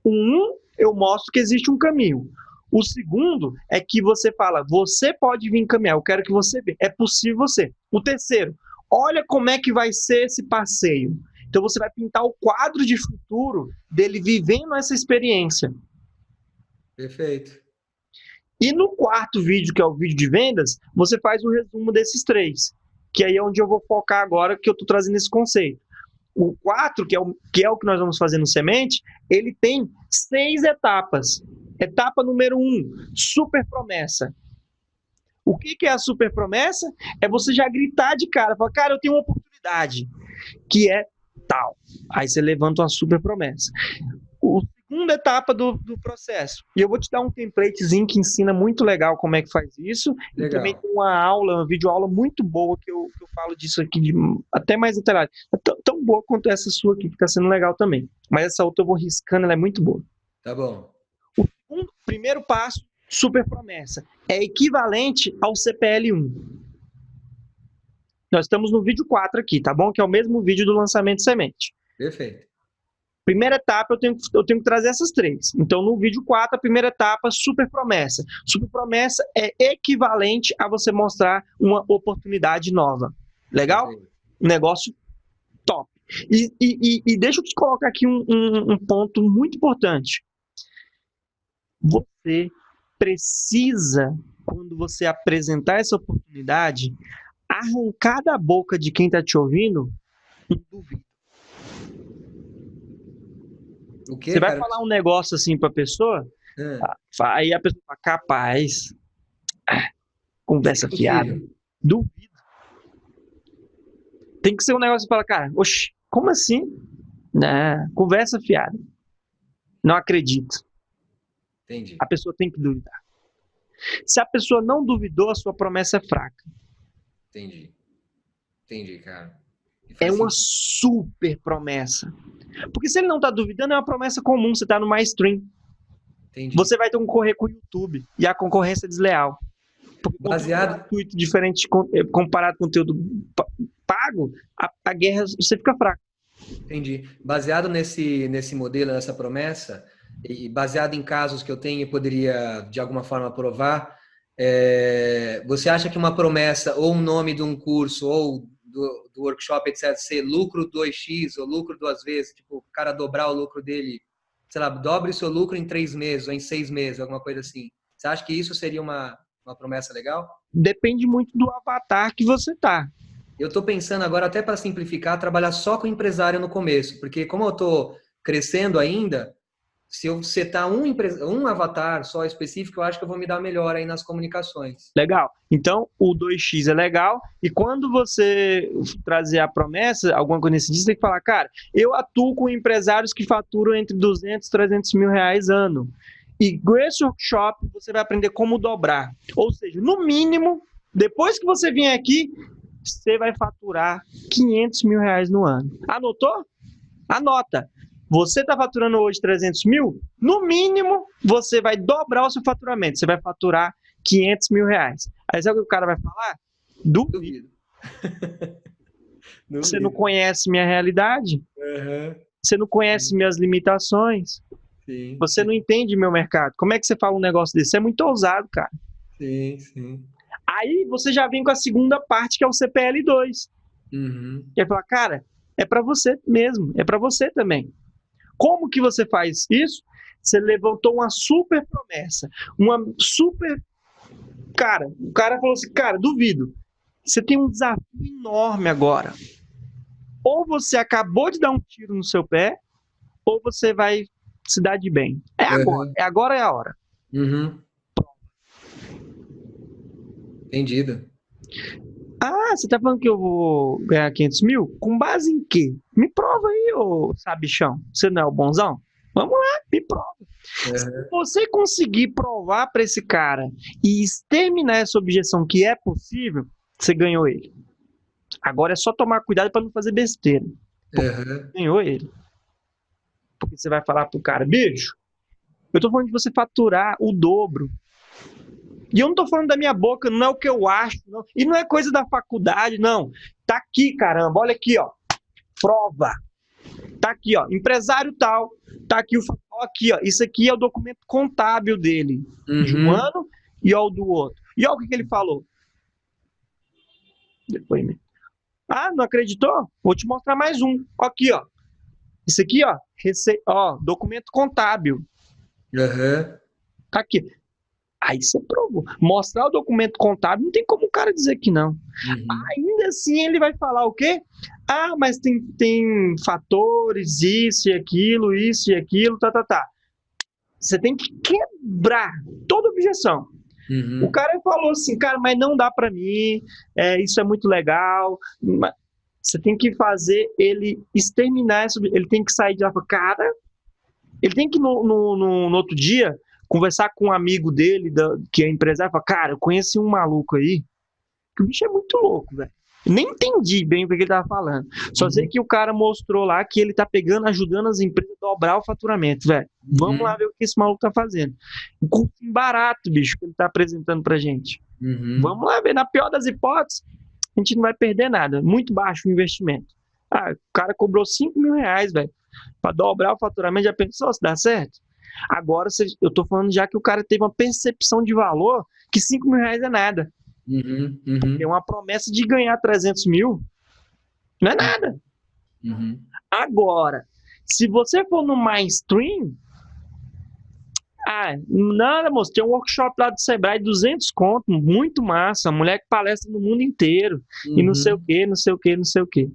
O 1, eu mostro que existe um caminho. O segundo é que você fala, você pode vir caminhar, eu quero que você veja, é possível você. O terceiro, olha como é que vai ser esse passeio. Então você vai pintar o quadro de futuro dele vivendo essa experiência. Perfeito. E no quarto vídeo, que é o vídeo de vendas, você faz o resumo desses 3, que aí é onde eu vou focar agora, que eu estou trazendo esse conceito. O 4, que é o que nós vamos fazer no Semente, ele tem 6 etapas. Etapa número 1, super promessa. O que é a super promessa? É você já gritar de cara, falar, cara, eu tenho uma oportunidade, que é tal. Aí você levanta uma super promessa. A segunda etapa do processo, e eu vou te dar um templatezinho que ensina muito legal como é que faz isso, Legal. E também tem uma aula, uma videoaula muito boa que eu falo disso aqui, até mais detalhado. É tão boa quanto essa sua aqui, que está sendo legal também. Mas essa outra eu vou riscando, ela é muito boa. Tá bom. O primeiro passo, super promessa, é equivalente ao CPL-1. Nós estamos no vídeo 4 aqui, tá bom? Que é o mesmo vídeo do lançamento semente. Perfeito. Primeira etapa, eu tenho que trazer essas 3. Então, no vídeo 4, a primeira etapa, super promessa. Super promessa é equivalente a você mostrar uma oportunidade nova. Legal? Perfeito. Um negócio top. E deixa eu te colocar aqui um ponto muito importante. Você precisa, quando você apresentar essa oportunidade, arrancar da boca de quem está te ouvindo um duvido. O quê, Você vai cara? falar um negócio assim para a pessoa, aí a pessoa fala, capaz, conversa fiada. Duvido. Tem que ser um negócio que fala, cara, oxe, como assim? Não, conversa fiada. Não acredito. Entendi. A pessoa tem que duvidar. Se a pessoa não duvidou, a sua promessa é fraca. Entendi. Entendi, cara. É uma super promessa. Porque se ele não está duvidando, é uma promessa comum, você está no mainstream. Entendi. Você vai concorrer com o YouTube e a concorrência é desleal. Porque baseado gratuito diferente comparado com conteúdo pago, a guerra você fica fraco. Entendi. Baseado nesse modelo, nessa promessa, e baseado em casos que eu tenho e poderia de alguma forma provar, você acha que uma promessa ou um nome de um curso ou do workshop, etc., ser lucro 2x ou lucro 2 vezes, tipo, o cara dobrar o lucro dele, sei lá, dobre o seu lucro em 3 meses ou em 6 meses, alguma coisa assim. Você acha que isso seria uma promessa legal? Depende muito do avatar que você tá. Eu estou pensando agora, até para simplificar, trabalhar só com empresário no começo, porque como eu estou crescendo ainda, se eu setar um avatar só específico, eu acho que eu vou me dar melhor aí nas comunicações. Legal. Então, o 2x é legal, e quando você trazer a promessa, alguma coisa nesse dia, você tem que falar, cara, eu atuo com empresários que faturam entre 200 e 300 mil reais ano. E com esse workshop, você vai aprender como dobrar. Ou seja, no mínimo, depois que você vier aqui, você vai faturar 500 mil reais no ano. Anotou? Anota. Você está faturando hoje 300 mil? No mínimo, você vai dobrar o seu faturamento. Você vai faturar 500 mil reais. Aí sabe o que o cara vai falar? Duvido. Você não conhece minha realidade? Uhum. Você não conhece minhas limitações? Sim, você não entende meu mercado. Como é que você fala um negócio desse? Você é muito ousado, cara. Sim, sim. Aí você já vem com a segunda parte, que é o CPL2. Uhum. Que é falar, cara, é para você mesmo, é para você também. Como que você faz isso? Você levantou uma super promessa, uma super. Cara, o cara falou assim, cara, duvido. Você tem um desafio enorme agora. Ou você acabou de dar um tiro no seu pé, ou você vai se dar de bem. Uhum. É agora é a hora. Uhum. Entendido. Ah, você tá falando que eu vou ganhar 500 mil? Com base em quê? Me prova aí, ô sabichão. Você não é o bonzão? Vamos lá, me prova. Se Uhum. você conseguir provar para esse cara e exterminar essa objeção que é possível, você ganhou ele. Agora é só tomar cuidado para não fazer besteira. Uhum. Ganhou ele. Porque você vai falar pro cara, bicho, eu tô falando de você faturar o dobro. E eu não tô falando da minha boca, não é o que eu acho, não. E não é coisa da faculdade, não. Tá aqui, caramba, olha aqui, ó. Prova. Tá aqui, ó. Empresário tal. Tá aqui ó, aqui, ó. Isso aqui é o documento contábil dele. De um Uhum. ano e ó, o do outro. E olha o que ele falou. Depoimento. Ah, não acreditou? Vou te mostrar mais um. Aqui, ó. Isso aqui, ó. Ó, documento contábil. Uhum. Tá aqui. Aí você provou. Mostrar o documento contábil, não tem como o cara dizer que não. Uhum. Ainda assim, ele vai falar o quê? Ah, mas tem fatores, isso e aquilo, tá, tá, tá. Você tem que quebrar toda objeção. O Uhum. cara falou assim, cara, mas não dá para mim, isso é muito legal. Você tem que fazer ele exterminar isso, ele tem que sair de lá, cara, ele tem que no outro dia conversar com um amigo dele, que é empresário, falar, cara, eu conheci um maluco aí, que o bicho é muito louco, velho. Nem entendi bem o que ele tava falando. Só sei Uhum. que o cara mostrou lá que ele tá pegando, ajudando as empresas a dobrar o faturamento, velho. Vamos lá Uhum. ver o que esse maluco tá fazendo. Um curso barato, bicho, que ele tá apresentando pra gente. Uhum. Vamos lá ver. Na pior das hipóteses, a gente não vai perder nada. Muito baixo o investimento. Ah, o cara cobrou R$ 5.000, velho, pra dobrar o faturamento. Já pensou se dá certo? Agora, eu tô falando já que o cara teve uma percepção de valor que R$ 5.000 é nada. Uhum. Tem Uhum. uma promessa de ganhar 300 mil, não é nada. Uhum. Agora, se você for no mainstream, nada, moço, tem um workshop lá do Sebrae, 200 conto, muito massa, mulher que palestra no mundo inteiro, e não sei o Uhum. que, não sei o que, não sei o que.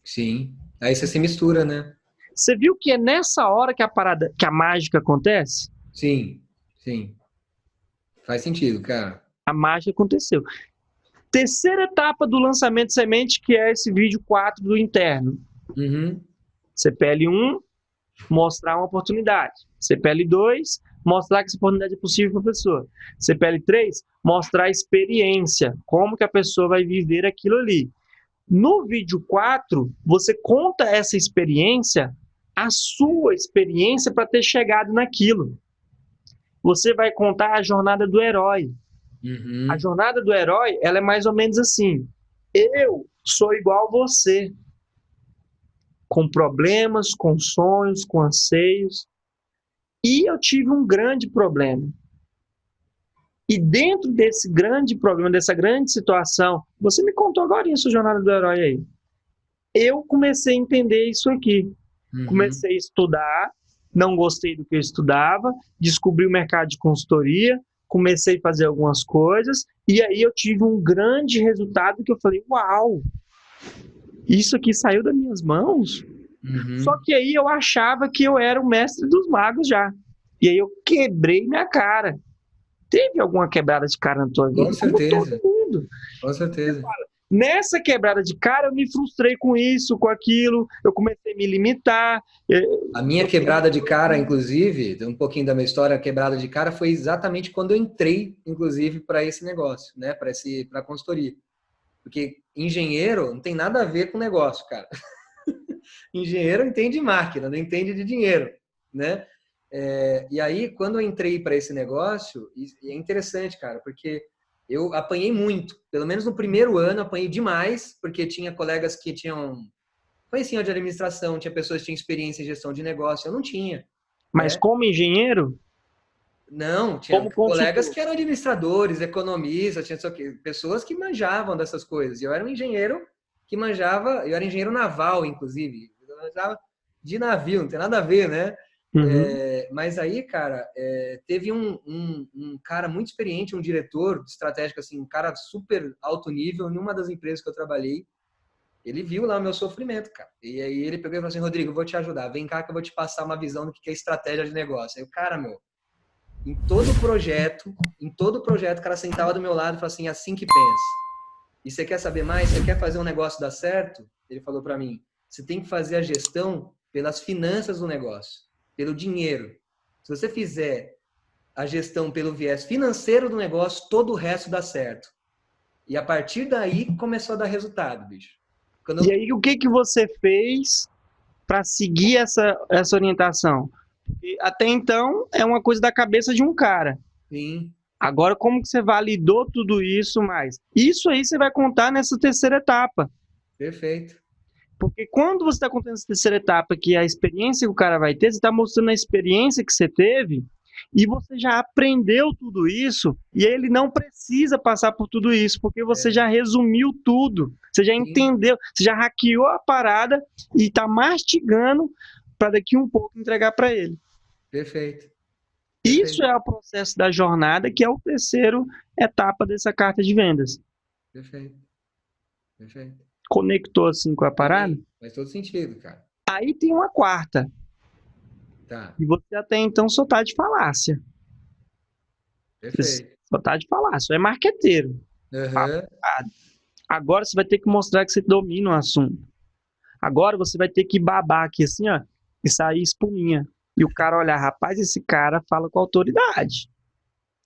Sim. Aí você se mistura, né? Você viu que é nessa hora que a parada, que a mágica acontece? Sim. Sim. Faz sentido, cara. A mágica aconteceu. Terceira etapa do lançamento de semente, que é esse vídeo 4 do interno. Uhum. CPL1, mostrar uma oportunidade. CPL2, mostrar que essa oportunidade é possível para a pessoa. CPL3, mostrar a experiência, como que a pessoa vai viver aquilo ali. No vídeo 4, você conta essa experiência, a sua experiência para ter chegado naquilo. Você vai contar a jornada do herói. A Uhum. jornada do herói, ela é mais ou menos assim. Eu sou igual a você, com problemas, com sonhos, com anseios, e eu tive um grande problema. E dentro desse grande problema, dessa grande situação, você me contou agora isso, jornada do herói aí. Eu comecei a entender isso aqui. Uhum. Comecei a estudar, não gostei do que eu estudava, descobri o mercado de consultoria, comecei a fazer algumas coisas, e aí eu tive um grande resultado que eu falei, uau, isso aqui saiu das minhas mãos? Só Uhum. que aí eu achava que eu era o mestre dos magos já. E aí eu quebrei minha cara. Teve alguma quebrada de cara na tua Com vida? Como todo certeza. mundo. Com certeza. Nessa quebrada de cara, eu me frustrei com isso, com aquilo, eu comecei a me limitar. A minha quebrada de cara, inclusive, um pouquinho da minha história, a quebrada de cara foi exatamente quando eu entrei, inclusive, para esse negócio, né? Para consultoria. Porque engenheiro não tem nada a ver com negócio, cara. Engenheiro entende de máquina, não entende de dinheiro, né? E aí, quando eu entrei para esse negócio, é interessante, cara, porque eu apanhei muito. Pelo menos no primeiro ano, apanhei demais, porque tinha colegas que tinham conheciam de administração, tinha pessoas que tinham experiência em gestão de negócio, eu não tinha, Mas né? como engenheiro, Não, tinha Como colegas consultor. que eram administradores, economistas, tinha pessoas que manjavam dessas coisas. E eu era um engenheiro que manjava, eu era engenheiro naval, inclusive. Eu manjava de navio, não tem nada a ver, né? Uhum. Mas aí, cara, teve um cara muito experiente, um diretor estratégico, assim, um cara super alto nível, numa das empresas que eu trabalhei. Ele viu lá o meu sofrimento, cara. E aí ele pegou e falou assim, Rodrigo, eu vou te ajudar. Vem cá que eu vou te passar uma visão do que é estratégia de negócio. Aí o cara, meu, em todo projeto, o cara sentava do meu lado e falava assim, assim que pensa. E você quer saber mais? Você quer fazer um negócio dar certo? Ele falou para mim, você tem que fazer a gestão pelas finanças do negócio, pelo dinheiro. Se você fizer a gestão pelo viés financeiro do negócio, todo o resto dá certo. E a partir daí começou a dar resultado, bicho. Quando E eu... aí, o que que você fez para seguir essa orientação? Porque até então é uma coisa da cabeça de um cara. Sim, Agora, como que você validou tudo isso mais? Isso aí você vai contar nessa terceira etapa. perfeito. Porque quando você está contando essa terceira etapa, que é a experiência que o cara vai ter, você está mostrando a experiência que você teve e você já aprendeu tudo isso e ele não precisa passar por tudo isso, porque você É, já resumiu tudo, você já sim, entendeu, você já hackeou a parada e está mastigando para daqui um pouco entregar para ele. perfeito, Isso perfeito, é o processo da jornada, que é o terceiro etapa dessa carta de vendas. perfeito, perfeito. Conectou assim com a parada? Sim, faz todo sentido, cara. Aí tem uma quarta, Tá, e você até então só tá de falácia. perfeito. Só tá de falácia, é marqueteiro. Papo Aham, furado. Agora você vai ter que mostrar que você domina o assunto. Agora você vai ter que babar aqui assim, ó, e sair espuminha. E o cara olhar, rapaz, esse cara fala com autoridade.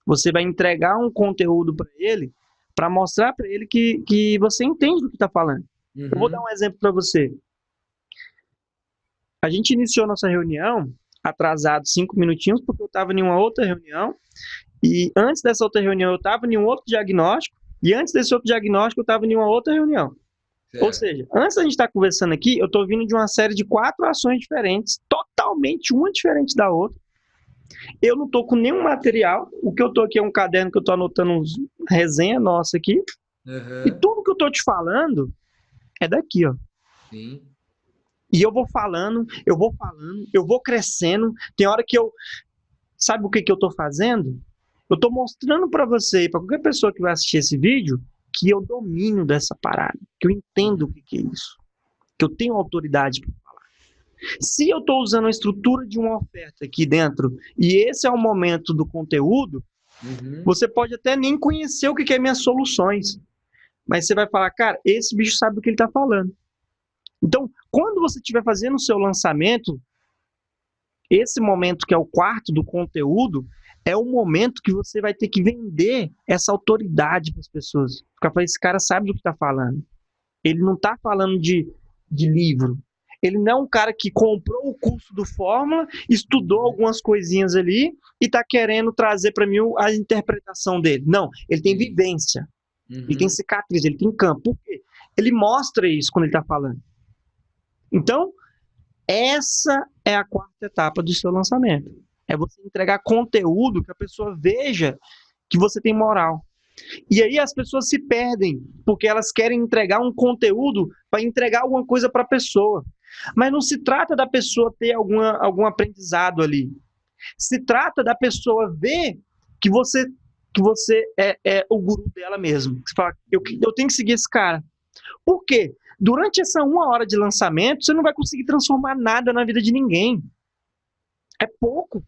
Você vai entregar um conteúdo para ele, para mostrar para ele que você entende do que está falando. Eu vou dar uhum, um exemplo para você. A gente iniciou nossa reunião atrasado 5 minutinhos, porque eu estava em uma outra reunião, e antes dessa outra reunião eu estava em um outro diagnóstico, e antes desse outro diagnóstico eu estava em uma outra reunião. Ou certo. seja, antes da gente estar conversando aqui, eu estou vindo de uma série de 4 ações diferentes, totalmente uma diferente da outra. Eu não estou com nenhum material. O que eu estou aqui é um caderno que eu estou anotando uns resenha nossa aqui. E Aham, tudo que eu estou te falando é daqui, ó. sim, E eu vou falando, eu vou crescendo. Tem hora que eu. Sabe o que, que eu estou fazendo? Eu estou mostrando para você e para qualquer pessoa que vai assistir esse vídeo que eu domino dessa parada, que eu entendo o uhum, que, que é isso, que eu tenho autoridade. Se eu estou usando a estrutura de uma oferta aqui dentro e esse é o momento do conteúdo, uhum, você pode até nem conhecer o que, que é minhas soluções, mas você vai falar, cara, esse bicho sabe o que ele está falando. Então, quando você estiver fazendo o seu lançamento, esse momento que é o quarto do conteúdo, é o momento que você vai ter que vender essa autoridade para as pessoas. Ficar falando, esse cara sabe do que está falando. Ele não está falando de livro. Ele não é um cara que comprou o curso do Fórmula, estudou uhum, algumas coisinhas ali e está querendo trazer para mim a interpretação dele. Não, ele tem sim, vivência, ele tem uhum, cicatriz, ele tem campo. Por quê? Ele mostra isso quando ele está falando. Então, essa é a quarta etapa do seu lançamento. É você entregar conteúdo que a pessoa veja que você tem moral. E aí as pessoas se perdem, porque elas querem entregar um conteúdo para entregar alguma coisa para a pessoa. Mas não se trata da pessoa ter algum aprendizado ali. Se trata da pessoa ver que você é o guru dela mesmo. Você fala, eu tenho que seguir esse cara. Por quê? Durante essa 1 hora de lançamento, você não vai conseguir transformar nada na vida de ninguém. É pouco.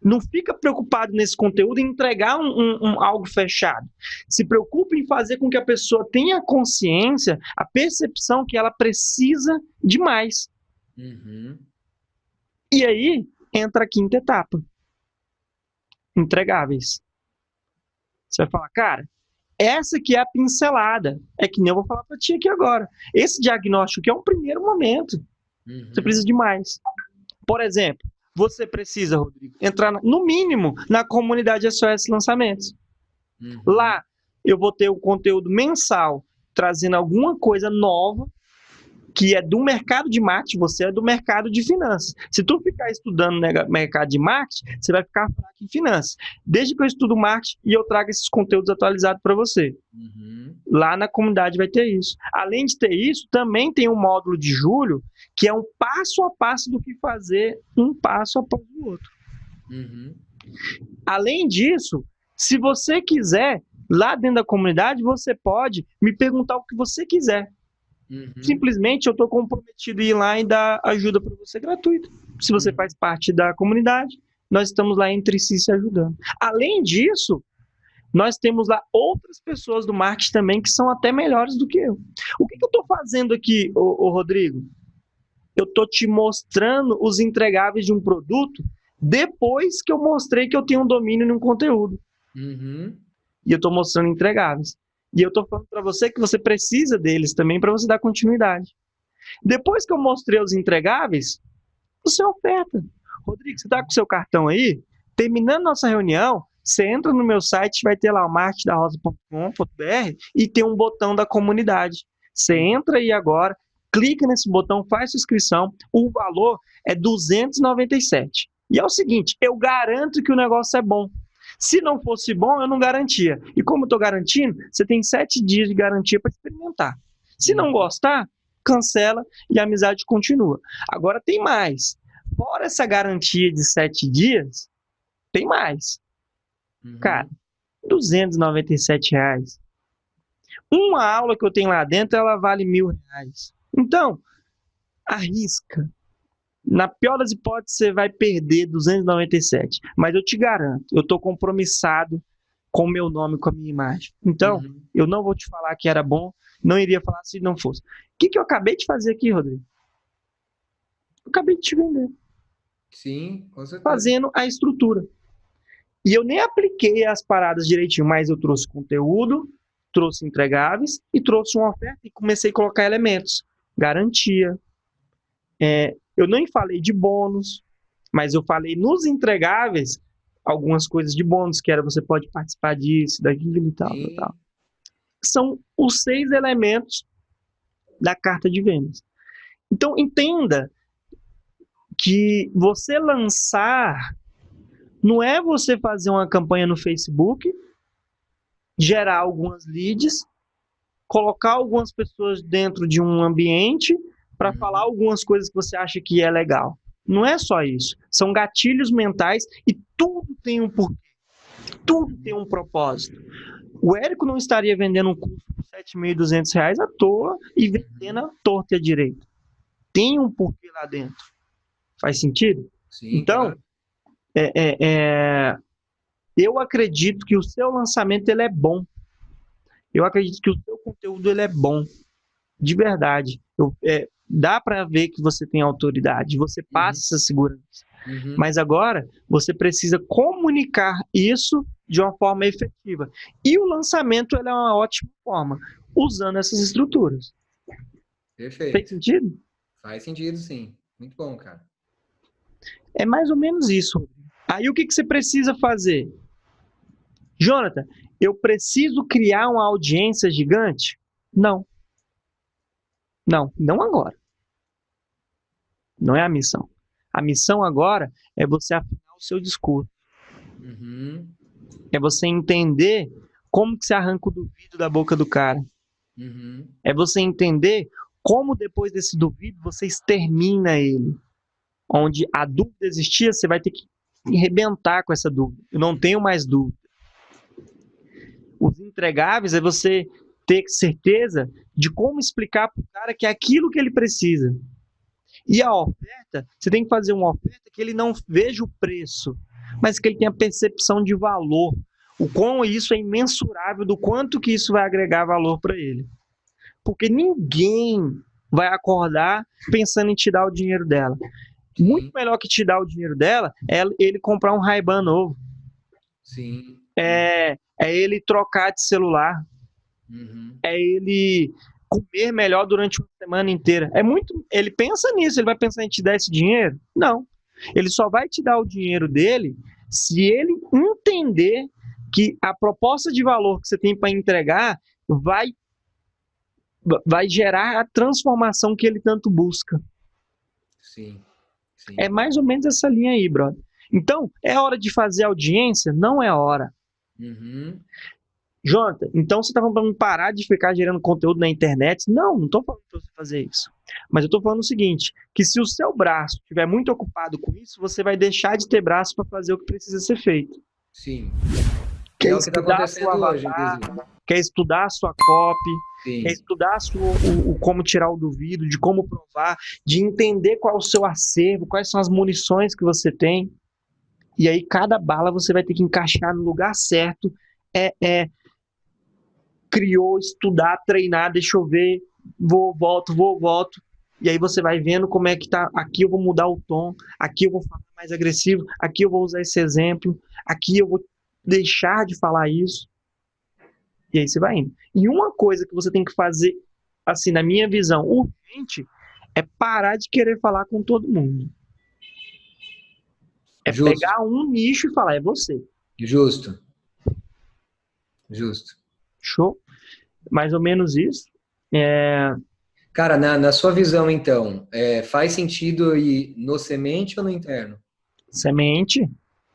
Não fica preocupado nesse conteúdo em entregar algo fechado. Se preocupe em fazer com que a pessoa tenha consciência, a percepção que ela precisa de mais. uhum, E aí entra a quinta etapa: entregáveis. Você vai falar, cara, essa aqui é a pincelada. É que nem eu vou falar para ti aqui agora. Esse diagnóstico aqui é um primeiro momento. Você uhum, precisa de mais. Por exemplo, você precisa, Rodrigo, entrar, no mínimo, na comunidade SOS Lançamentos. uhum, Lá eu vou ter o conteúdo mensal trazendo alguma coisa nova que é do mercado de marketing, você é do mercado de finanças. Se tu ficar estudando mercado de marketing, você vai ficar fraco em finanças. Desde que eu estudo marketing e eu trago esses conteúdos atualizados para você. Lá na comunidade vai ter isso. Além de ter isso, também tem um módulo de julho, que é um passo a passo do que fazer, um passo após o outro. Além disso, se você quiser, lá dentro da comunidade, você pode me perguntar o que você quiser. Simplesmente eu estou comprometido em ir lá e dar ajuda para você gratuita. Se você faz parte da comunidade, nós estamos lá entre si se ajudando. Além disso, nós temos lá outras pessoas do marketing também que são até melhores do que eu. O que eu estou fazendo aqui, Rodrigo? Eu estou te mostrando os entregáveis de um produto depois que eu mostrei que eu tenho um domínio num conteúdo. E eu estou mostrando entregáveis. E eu estou falando para você que você precisa deles também para você dar continuidade. Depois que eu mostrei os entregáveis, você oferta. Rodrigo, você está com o seu cartão aí? Terminando nossa reunião, você entra no meu site, vai ter lá o marketingdarosa.com.br e tem um botão da comunidade. Você entra aí agora, clica nesse botão, faz sua inscrição. O valor é R$297. E é o seguinte, eu garanto que o negócio é bom. Se não fosse bom, eu não garantia. E como eu estou garantindo, você tem 7 dias de garantia para experimentar. Se não gostar, cancela e a amizade continua. Agora tem mais. Fora essa garantia de 7 dias, tem mais. Cara, R$297. Uma aula que eu tenho lá dentro, ela vale R$1.000. Então, arrisca. Na pior das hipóteses, você vai perder 297. Mas eu te garanto, eu estou compromissado com o meu nome, com a minha imagem. Então, eu não vou te falar que era bom, não iria falar se não fosse. O que eu acabei de fazer aqui, Rodrigo? Eu acabei de te vender. Sim, com certeza. Fazendo a estrutura. E eu nem apliquei as paradas direitinho, mas eu trouxe conteúdo, trouxe entregáveis e trouxe uma oferta e comecei a colocar elementos. Garantia. Eu nem falei de bônus, mas eu falei nos entregáveis algumas coisas de bônus, que era você pode participar disso, daquilo e tal. São os 6 elementos da carta de vendas. Então, entenda que você lançar não é você fazer uma campanha no Facebook, gerar algumas leads, colocar algumas pessoas dentro de um ambiente para falar algumas coisas que você acha que é legal. Não é só isso. São gatilhos mentais e tudo tem um porquê. Tudo tem um propósito. O Érico não estaria vendendo um curso por R$7.200 à toa e vendendo a torta e a direita. Tem um porquê lá dentro. Faz sentido? Sim, então, claro. Eu acredito que o seu lançamento ele é bom. Eu acredito que o seu conteúdo ele é bom. De verdade. Dá para ver que você tem autoridade, você passa essa segurança. Mas agora, você precisa comunicar isso de uma forma efetiva. E o lançamento ele é uma ótima forma, usando essas estruturas. Perfeito. Faz sentido? Faz sentido, sim. Muito bom, cara. É mais ou menos isso. Aí o que você precisa fazer? Jonathan, eu preciso criar uma audiência gigante? Não. Não agora. Não é a missão. A missão agora é você afinar o seu discurso. É você entender como que você arranca o duvido da boca do cara. É você entender como depois desse duvido você extermina ele. Onde a dúvida existia, você vai ter que arrebentar com essa dúvida. Eu não tenho mais dúvida. Os entregáveis é você ter certeza de como explicar para o cara que é aquilo que ele precisa. E a oferta, você tem que fazer uma oferta que ele não veja o preço, mas que ele tenha percepção de valor. O quão isso é imensurável, do quanto que isso vai agregar valor para ele. Porque ninguém vai acordar pensando em te dar o dinheiro dela. Muito melhor que te dar o dinheiro dela é ele comprar um Ray-Ban novo. Sim. É ele trocar de celular. É ele comer melhor durante uma semana inteira. Ele pensa nisso, ele vai pensar em te dar esse dinheiro? Não. Ele só vai te dar o dinheiro dele se ele entender que a proposta de valor que você tem para entregar vai vai gerar a transformação que ele tanto busca. Sim, sim. É mais ou menos essa linha aí, brother. Então, é hora de fazer audiência? Não é hora. Uhum. Jonathan, então você está falando para não parar de ficar gerando conteúdo na internet? Não estou falando para você fazer isso. Mas eu estou falando o seguinte, que se o seu braço estiver muito ocupado com isso, você vai deixar de ter braço para fazer o que precisa ser feito. Sim. Quer É o que está estudar a sua acontecendo hoje, avatar, inclusive. quer estudar a sua copy, Sim. quer estudar o como tirar o duvido, de como provar, de entender qual é o seu acervo, quais são as munições que você tem. E aí cada bala você vai ter que encaixar no lugar certo. Criou, estudar, treinar, deixa eu ver, vou, volto. E aí você vai vendo como é que tá. Aqui eu vou mudar o tom, aqui eu vou falar mais agressivo, aqui eu vou usar esse exemplo, aqui eu vou deixar de falar isso. E aí você vai indo. E uma coisa que você tem que fazer, assim, na minha visão, urgente, é parar de querer falar com todo mundo. É Justo. pegar um nicho e falar, é você. Justo. Show? Mais ou menos isso. Cara, na sua visão, então, faz sentido ir no semente ou no interno? Semente.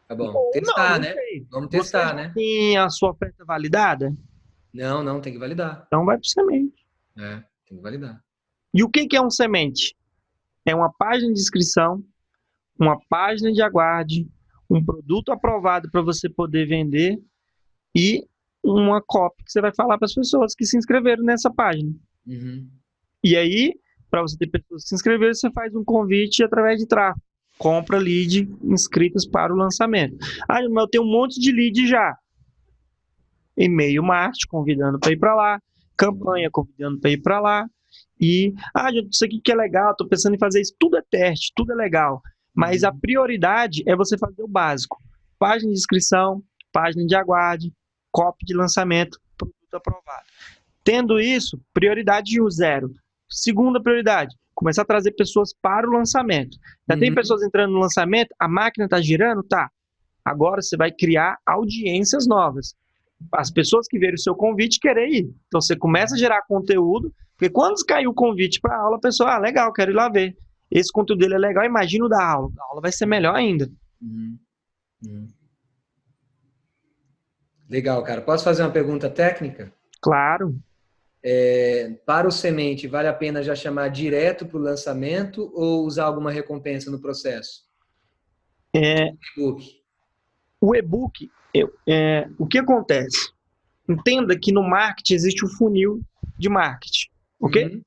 Tá bom. Ou Testar, não né? sei. Vamos Você testar, já né? tem a sua oferta validada? Não, tem que validar. Então vai para semente. Tem que validar. E o que é um semente? É uma página de inscrição, uma página de aguarde, um produto aprovado para você poder vender e uma copy que você vai falar para as pessoas que se inscreveram nessa página. Uhum. E aí, para você ter pessoas que se inscreveram, você faz um convite através de tráfego. Compra lead inscritos para o lançamento. Ah, mas eu tenho um monte de lead já. E-mail marketing, convidando para ir para lá. Campanha, convidando para ir para lá. E, gente, isso aqui que é legal, estou pensando em fazer isso. Tudo é teste, tudo é legal. Mas a prioridade é você fazer o básico. Página de inscrição, página de aguarde, copy de lançamento, produto aprovado. Tendo isso, prioridade 0. Segunda prioridade, começar a trazer pessoas para o lançamento. Já tem pessoas entrando no lançamento, a máquina está girando? Tá. Agora você vai criar audiências novas. As pessoas que verem o seu convite querem ir. Então você começa a gerar conteúdo, porque quando caiu o convite para a aula, a pessoa, legal, quero ir lá ver. Esse conteúdo dele é legal, imagina o da aula. A aula vai ser melhor ainda. Legal, cara. Posso fazer uma pergunta técnica? Claro. Para o semente, vale a pena já chamar direto para o lançamento ou usar alguma recompensa no processo? E-book. O e-book, o que acontece? Entenda que no marketing existe um funil de marketing, ok?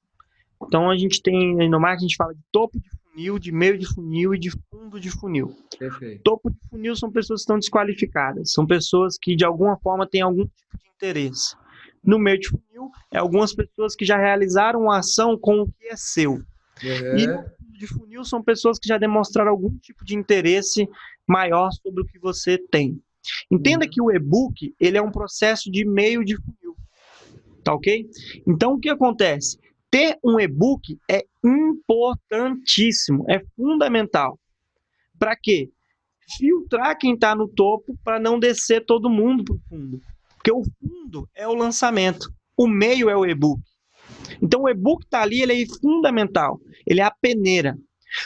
Então a gente tem, no marketing a gente fala de topo de funil, de meio de funil e de fundo de funil. Perfeito. Topo de funil são pessoas que estão desqualificadas, são pessoas que de alguma forma têm algum tipo de interesse. No meio de funil, algumas pessoas que já realizaram uma ação com o que é seu. E no fundo de funil são pessoas que já demonstraram algum tipo de interesse maior sobre o que você tem. Entenda que o e-book, ele é um processo de meio de funil, tá ok? Então, o que acontece? Ter um e-book é importantíssimo, é fundamental. Para quê? Filtrar quem está no topo para não descer todo mundo para o fundo. Porque o fundo é o lançamento, o meio é o e-book. Então, o e-book está ali, ele é fundamental, ele é a peneira.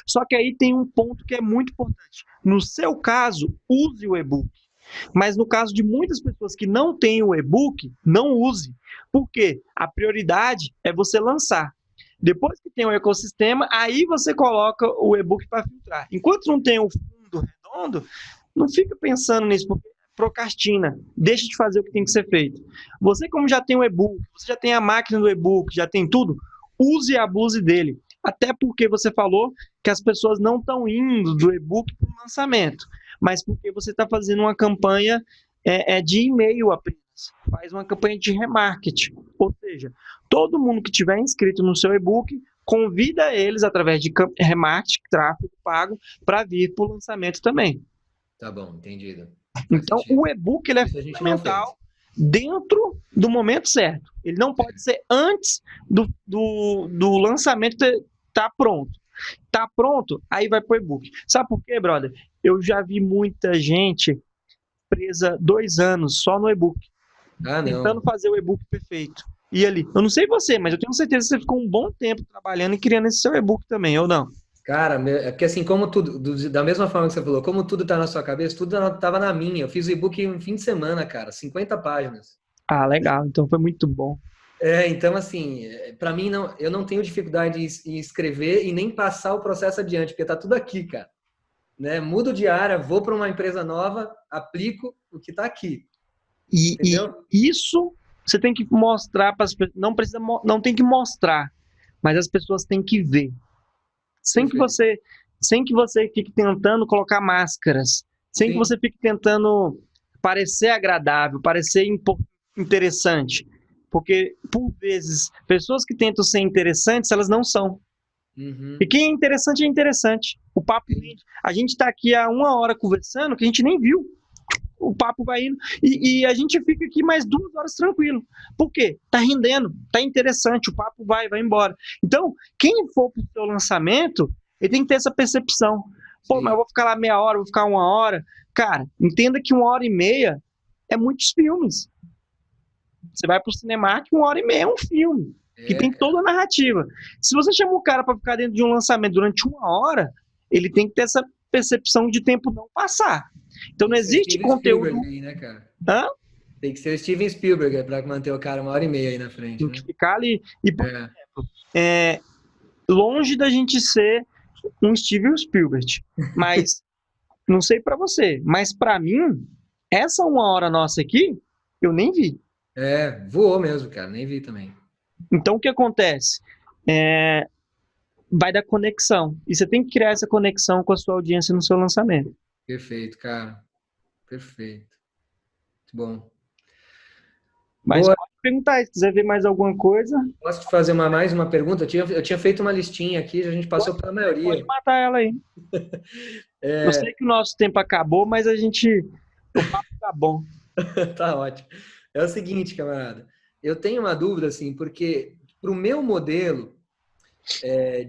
Só que aí tem um ponto que é muito importante. No seu caso, use o e-book. Mas no caso de muitas pessoas que não têm o e-book, não use. Por quê? A prioridade é você lançar. Depois que tem o ecossistema, aí você coloca o e-book para filtrar. Enquanto não tem o fundo redondo, não fica pensando nisso, porque procrastina. Deixa de fazer o que tem que ser feito. Você, como já tem o e-book, você já tem a máquina do e-book, já tem tudo, use e abuse dele. Até porque você falou que as pessoas não estão indo do e-book para o lançamento, mas porque você está fazendo uma campanha de e-mail apenas. Faz uma campanha de remarketing. Ou seja, todo mundo que tiver inscrito no seu e-book, convida eles através de remarketing, tráfego pago, para vir para o lançamento também. Tá bom, entendido. Então, o e-book ele é fundamental dentro do momento certo. Ele não pode ser antes do lançamento estar pronto. Tá pronto, aí vai pro e-book. Sabe por quê, brother? Eu já vi muita gente presa 2 anos só no e-book, tentando fazer o e-book perfeito. ir ali. Eu não sei você, mas eu tenho certeza que você ficou um bom tempo trabalhando e criando esse seu e-book também, ou não? Cara, é porque assim, como tudo, da mesma forma que você falou, como tudo tá na sua cabeça, tudo tava na minha. Eu fiz o e-book em um fim de semana, cara, 50 páginas. Ah, legal. Então foi muito bom. Então assim, para mim não, eu não tenho dificuldade em escrever e nem passar o processo adiante, porque tá tudo aqui, cara. Né? Mudo de área, vou para uma empresa nova, aplico o que tá aqui, E entendeu? isso você tem que mostrar para as pessoas. Não precisa, não tem que mostrar, mas as pessoas têm que ver. Sem que Perfeito. você, sem que você fique tentando colocar máscaras, sem que Sim. você fique tentando parecer agradável, parecer interessante. Porque, por vezes, pessoas que tentam ser interessantes, elas não são. E Uhum. quem é interessante. O papo Sim. rende. A gente está aqui há 1 hora conversando que a gente nem viu. O papo vai indo. E a gente fica aqui mais 2 horas tranquilo. Por quê? Tá rendendo, tá interessante, o papo vai embora. Então, quem for pro seu lançamento, ele tem que ter essa percepção. Pô, mas eu Sim. vou ficar lá meia hora, vou ficar 1 hora. Cara, entenda que 1 hora e meia é muitos filmes. Você vai pro Cinemark, 1 hora e meia é um filme. Que É, tem toda a narrativa. Se você chama o cara para ficar dentro de um lançamento durante 1 hora, ele tem que ter essa percepção de tempo não passar. Então tem não que ser o existe Steven Spielberg conteúdo. aí, né, cara? Hã? Tem que ser o Steven Spielberg para manter o cara 1 hora e meia aí na frente, Tem que né? ficar ali. E, por É, exemplo, longe da gente ser um Steven Spielberg. Mas, não sei para você, mas para mim, essa 1 hora nossa aqui, eu nem vi. voou mesmo, cara, nem vi também. Então, o que acontece? É, vai da conexão. E você tem que criar essa conexão com a sua audiência no seu lançamento. Perfeito, cara. Perfeito. Muito bom. Mas Boa. pode perguntar, se quiser ver mais alguma coisa, Posso te fazer mais uma pergunta? Eu tinha feito uma listinha aqui, a gente passou pela pode maioria. matar ela aí. Eu sei que o nosso tempo acabou, mas o papo tá bom. Tá ótimo. É o seguinte, camarada. Eu tenho uma dúvida, assim, porque para o meu modelo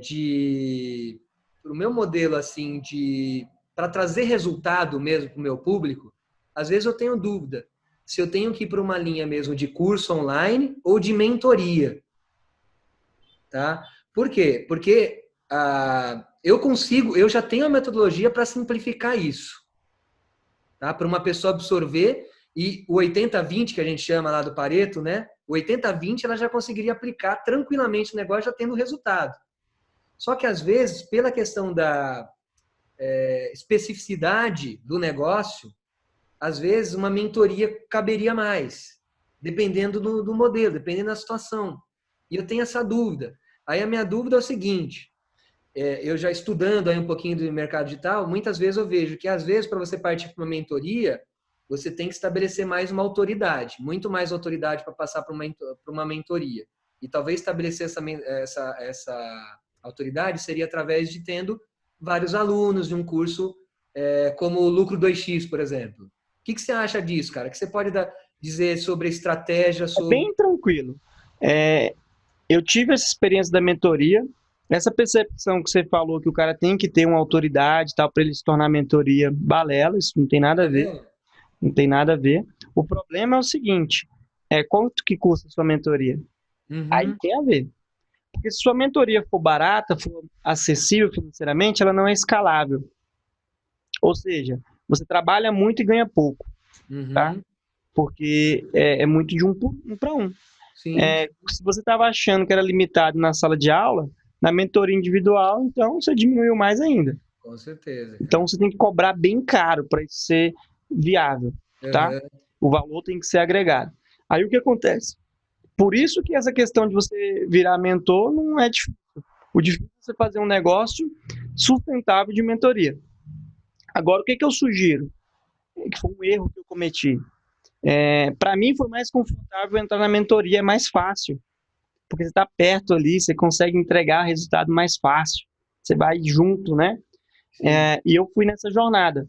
de. Para o meu modelo, assim, de. Para trazer resultado mesmo para o meu público, às vezes eu tenho dúvida se eu tenho que ir para uma linha mesmo de curso online ou de mentoria, tá? Por quê? Porque eu já tenho a metodologia para simplificar isso, tá? Para uma pessoa absorver e o 80-20 que a gente chama lá do Pareto, né? O 80-20 ela já conseguiria aplicar tranquilamente o negócio já tendo resultado. Só que às vezes, pela questão da especificidade do negócio, às vezes uma mentoria caberia mais, dependendo do modelo, dependendo da situação. E eu tenho essa dúvida. Aí a minha dúvida é o seguinte: eu já estudando aí um pouquinho do mercado digital, muitas vezes eu vejo que às vezes para você partir para uma mentoria, você tem que estabelecer mais uma autoridade, muito mais autoridade para passar para uma mentoria. E talvez estabelecer essa autoridade seria através de tendo vários alunos de um curso como o Lucro 2x, por exemplo. O que você acha disso, cara? O que você pode dizer sobre a estratégia, É sobre... bem tranquilo. É, eu tive essa experiência da mentoria, essa percepção que você falou que o cara tem que ter uma autoridade tal para ele se tornar mentoria, balela, isso não tem nada a ver, Entendeu? não tem nada a ver. O problema é o seguinte, quanto que custa a sua mentoria? Aí Uhum. tem a ver. Porque se sua mentoria for barata, for acessível financeiramente, ela não é escalável. Ou seja, você trabalha muito e ganha pouco, tá? Uhum. Porque é muito de um para um. Sim, Se você estava achando que era limitado na sala de aula, na mentoria individual, então você diminuiu mais ainda. com certeza, Então cara. você tem que cobrar bem caro para isso ser viável, tá? Uhum. O valor tem que ser agregado. Aí o que acontece? Por isso que essa questão de você virar mentor não é difícil. O difícil é você fazer um negócio sustentável de mentoria. Agora, o que eu sugiro? Que foi um erro que eu cometi. Para mim foi mais confortável entrar na mentoria, é mais fácil. Porque você está perto ali, você consegue entregar resultado mais fácil. Você vai junto, né? Sim. E eu fui nessa jornada.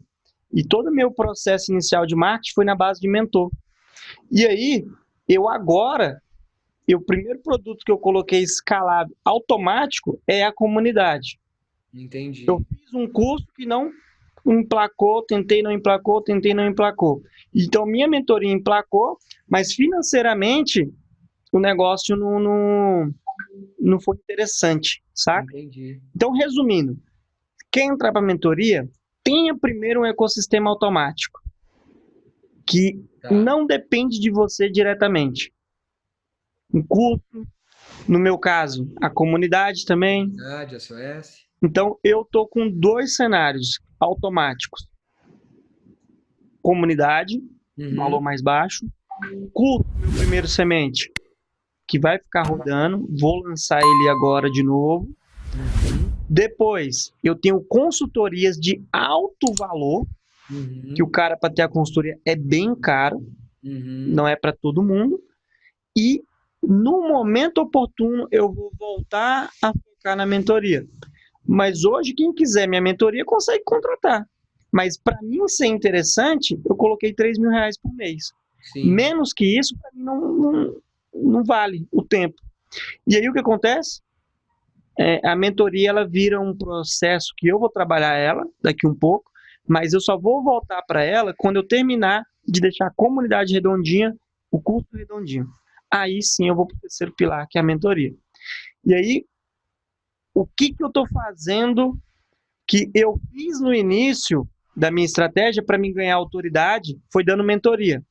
E todo o meu processo inicial de marketing foi na base de mentor. E aí, o primeiro produto que eu coloquei escalável automático é a comunidade. Eu Entendi. fiz um curso que não emplacou, tentei não emplacou, tentei não emplacou. Então, minha mentoria emplacou, mas financeiramente o negócio não foi interessante, saca? Entendi. Então, resumindo, quem entrar para a mentoria, tenha primeiro um ecossistema automático, que Tá. não depende de você diretamente. Um curso, no meu caso, a comunidade também. Comunidade, SOS. Então, eu estou com 2 cenários automáticos. Comunidade, valor Uhum. mais baixo. Curso, meu primeiro semente, que vai ficar rodando. Vou lançar ele agora de novo. Uhum. Depois, eu tenho consultorias de alto valor, que o Uhum. cara, para ter a consultoria, é bem caro. Uhum. Não é para todo mundo. E, no momento oportuno, eu vou voltar a focar na mentoria. Mas hoje, quem quiser minha mentoria consegue contratar. Mas para mim ser interessante, eu coloquei R$ 3.000 por mês. Sim. Menos que isso, para mim não vale o tempo. E aí o que acontece? A mentoria ela vira um processo que eu vou trabalhar ela daqui um pouco, mas eu só vou voltar para ela quando eu terminar de deixar a comunidade redondinha, o curso redondinho. Aí sim eu vou para o terceiro pilar, que é a mentoria. E aí, o que eu estou fazendo que eu fiz no início da minha estratégia para me ganhar autoridade foi dando mentoria.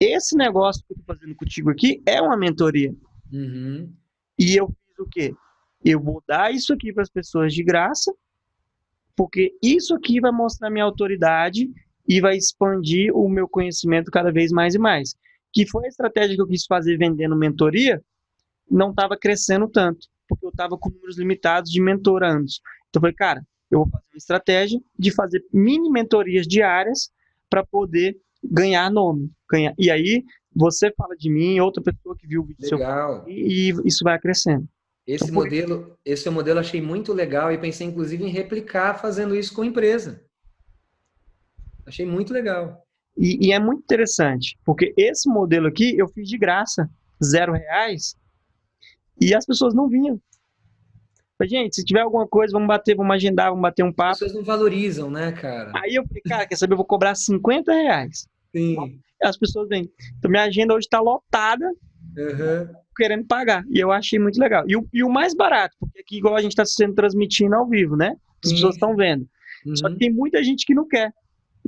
Esse negócio que eu estou fazendo contigo aqui é uma mentoria. Uhum. E eu fiz o quê? Eu vou dar isso aqui para as pessoas de graça, porque isso aqui vai mostrar minha autoridade e vai expandir o meu conhecimento cada vez mais e mais. Que foi a estratégia que eu quis fazer vendendo mentoria, não estava crescendo tanto, porque eu estava com números limitados de mentorandos. Então eu falei, cara, eu vou fazer uma estratégia de fazer mini mentorias diárias para poder ganhar nome. E aí você fala de mim, outra pessoa que viu o vídeo seu Legal. e isso vai crescendo. Então, Esse modelo achei muito legal e pensei inclusive em replicar fazendo isso com empresa. Achei muito legal. e é muito interessante, porque esse modelo aqui eu fiz de graça, R$ 0, e as pessoas não vinham. Falei, gente, se tiver alguma coisa, vamos bater, vamos agendar, vamos bater um As papo. pessoas não valorizam, né, cara? Aí eu falei, cara, quer saber? Eu vou cobrar R$ 50. Sim. As pessoas vêm. Então minha agenda hoje está lotada, Uhum. querendo pagar. E eu achei muito legal. E o mais barato, porque aqui, igual a gente está sendo transmitindo ao vivo, né? As pessoas Sim. estão vendo. Só que Uhum. tem muita gente que não quer.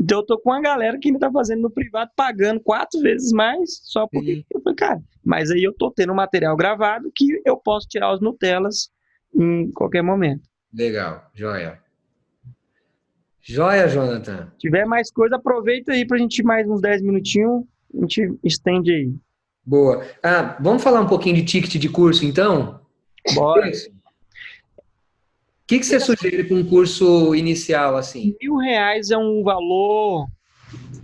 Então eu tô com uma galera que ainda tá fazendo no privado, pagando 4 vezes mais, só porque Sim. eu falei, cara, mas aí eu tô tendo material gravado que eu posso tirar os Nutellas em qualquer momento. Legal. Joia. Joia, Jonathan. Se tiver mais coisa, aproveita aí pra gente ir mais uns 10 minutinhos, a gente estende aí. Boa. Ah, vamos falar um pouquinho de ticket de curso, então? Bora. Isso. O que você sugere para um curso inicial assim? R$ 1.000 é um valor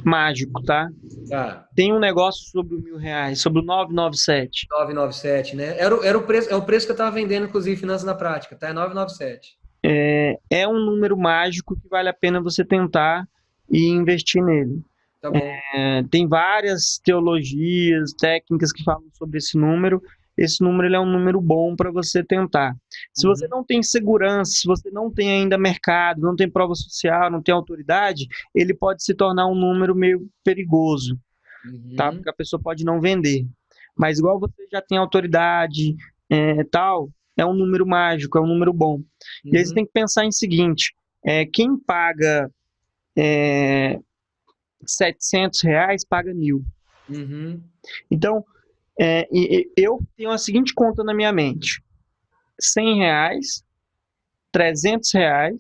mágico, tá? Tá. Tem um negócio sobre o R$ 1.000, sobre o 997. 997, né? Era o preço, é o preço que eu estava vendendo, inclusive, Finanças na Prática, tá? É 997. É um número mágico que vale a pena você tentar e investir nele. Tá bom. Tem várias teologias, técnicas que falam sobre esse número. Esse número ele é um número bom para você tentar. Se você Uhum. não tem segurança, se você não tem ainda mercado, não tem prova social, não tem autoridade, ele pode se tornar um número meio perigoso, tá? Uhum. Porque a pessoa pode não vender. Mas igual você já tem autoridade, tal, é um número mágico, é um número bom. E aí você Uhum. tem que pensar em seguinte: quem paga é, R$ 700 paga 1.000. Uhum. Então, eu tenho a seguinte conta na minha mente: R$ 100, R$ 300, R$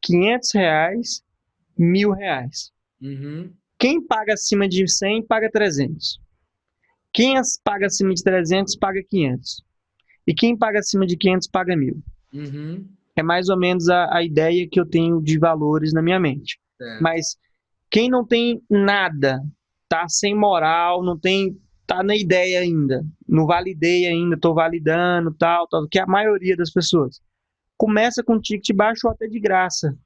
500, R$ 1.000. Uhum. Quem paga acima de 100 paga 300. Quem paga acima de 300 paga 500. E quem paga acima de 500 paga 1.000. Uhum. É mais ou menos a ideia que eu tenho de valores na minha mente. Certo. Mas quem não tem nada, tá sem moral, não tem, tá na ideia ainda, não validei ainda, tô validando, tal, que é a maioria das pessoas. Começa com ticket baixo ou até de graça,